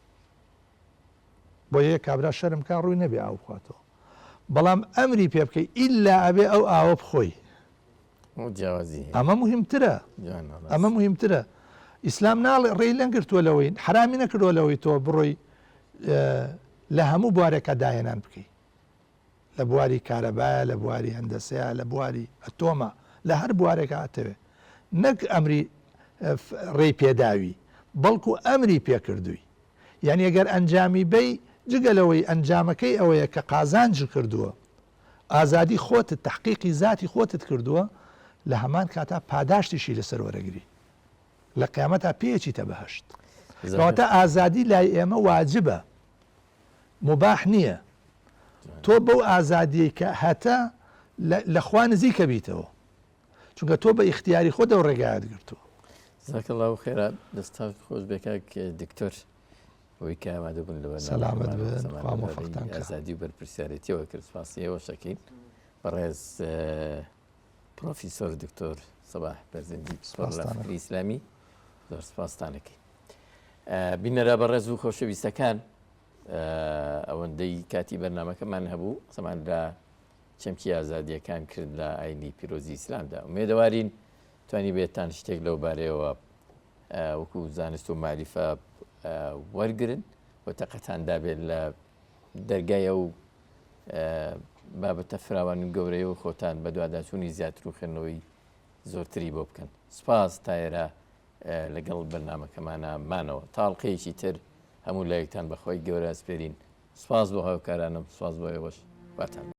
بۆ یەک کابرا شەرم کا ڕووی نەبێ ئاو بخواتەوە بەڵام ئەمری پێ بکەی ئیلا ئەبێ ئەو ئاوە بخۆی ئەمە مهمترە ئیسلام ناڵێ ڕێی لەنگرتووە لەوەی حرامی نەکردووە لەوەی تۆ بڕۆی لە هەموو بوارێکە داهێنان بکەی لە بواری کارەبایە لە بواری هەندەسەیە لە بواری ئەتۆمە لە هەر بوارێکە ئەتەوێ نەک ئەمری ڕێی پێداوی بەڵکو ئەمری پێکردووی یعنی ئەگەر ئەنجامی بەی جگەلەوەی ئەنجامەکەی ئەوەیە کە قازانج کردووە ئازادی خۆتت تحقیقی ذاتی خۆتت کردووە لە هەمان کاتا پاداشتیشی لەسەر وەرەگری لە قیامەتا پێچیتە بەهەشت کەواتە ئازادی لای ئێمە واجبە مباح نییە تۆ بەو ئازادیەی کە هەتا لە خوا نزیکە بیتەوە چونکە تۆ بە ئیختیاری خۆت ئەو ڕێگایەت گرتووە جزاکەڵڵاو خێرا دەستات خۆش بێکاک دکتۆر ئەوەی کە ئامادە بوون لە سەلامەت بن خوا موفقتان کە ئازادی و بەرپرسیارەتیەوە کرد سپاسیەوە شەکەین بەڕێز پرۆفیسۆر دکتۆر سەباح بەرزەندی پسپۆرلافری ئیسلامی زۆر سپاستانەکەی بینەرە بەڕێز و خۆشەویستەکان ئەوەندەی کاتی بەرنامەکەمان هەبوو سەمان لە چەمکی ئازادیەکان کرد لە ئاینی پیرۆزی ئیسلامدا ومێدەوارین توانی بێتان شتێک لەو بارەیەوە وەکو زانست و معریفە وەرگرن و تەقەتان دابێت لە دەرگایە و بابەتە فراوان و گەورەیە و خۆتان بە دوواداچوونی زیاتر و خوێندنەوەی زۆرتری بۆ بکەن سپاس تا ئێرە لەگەڵ بەرنامەکەمانە مانەوە تاڵقەیەکی تر هەموو لایەکتان بەخۆی گەورە ئەسپێرین سپاس بۆ هاوکارانم سپاس بۆ ئێوەش واتان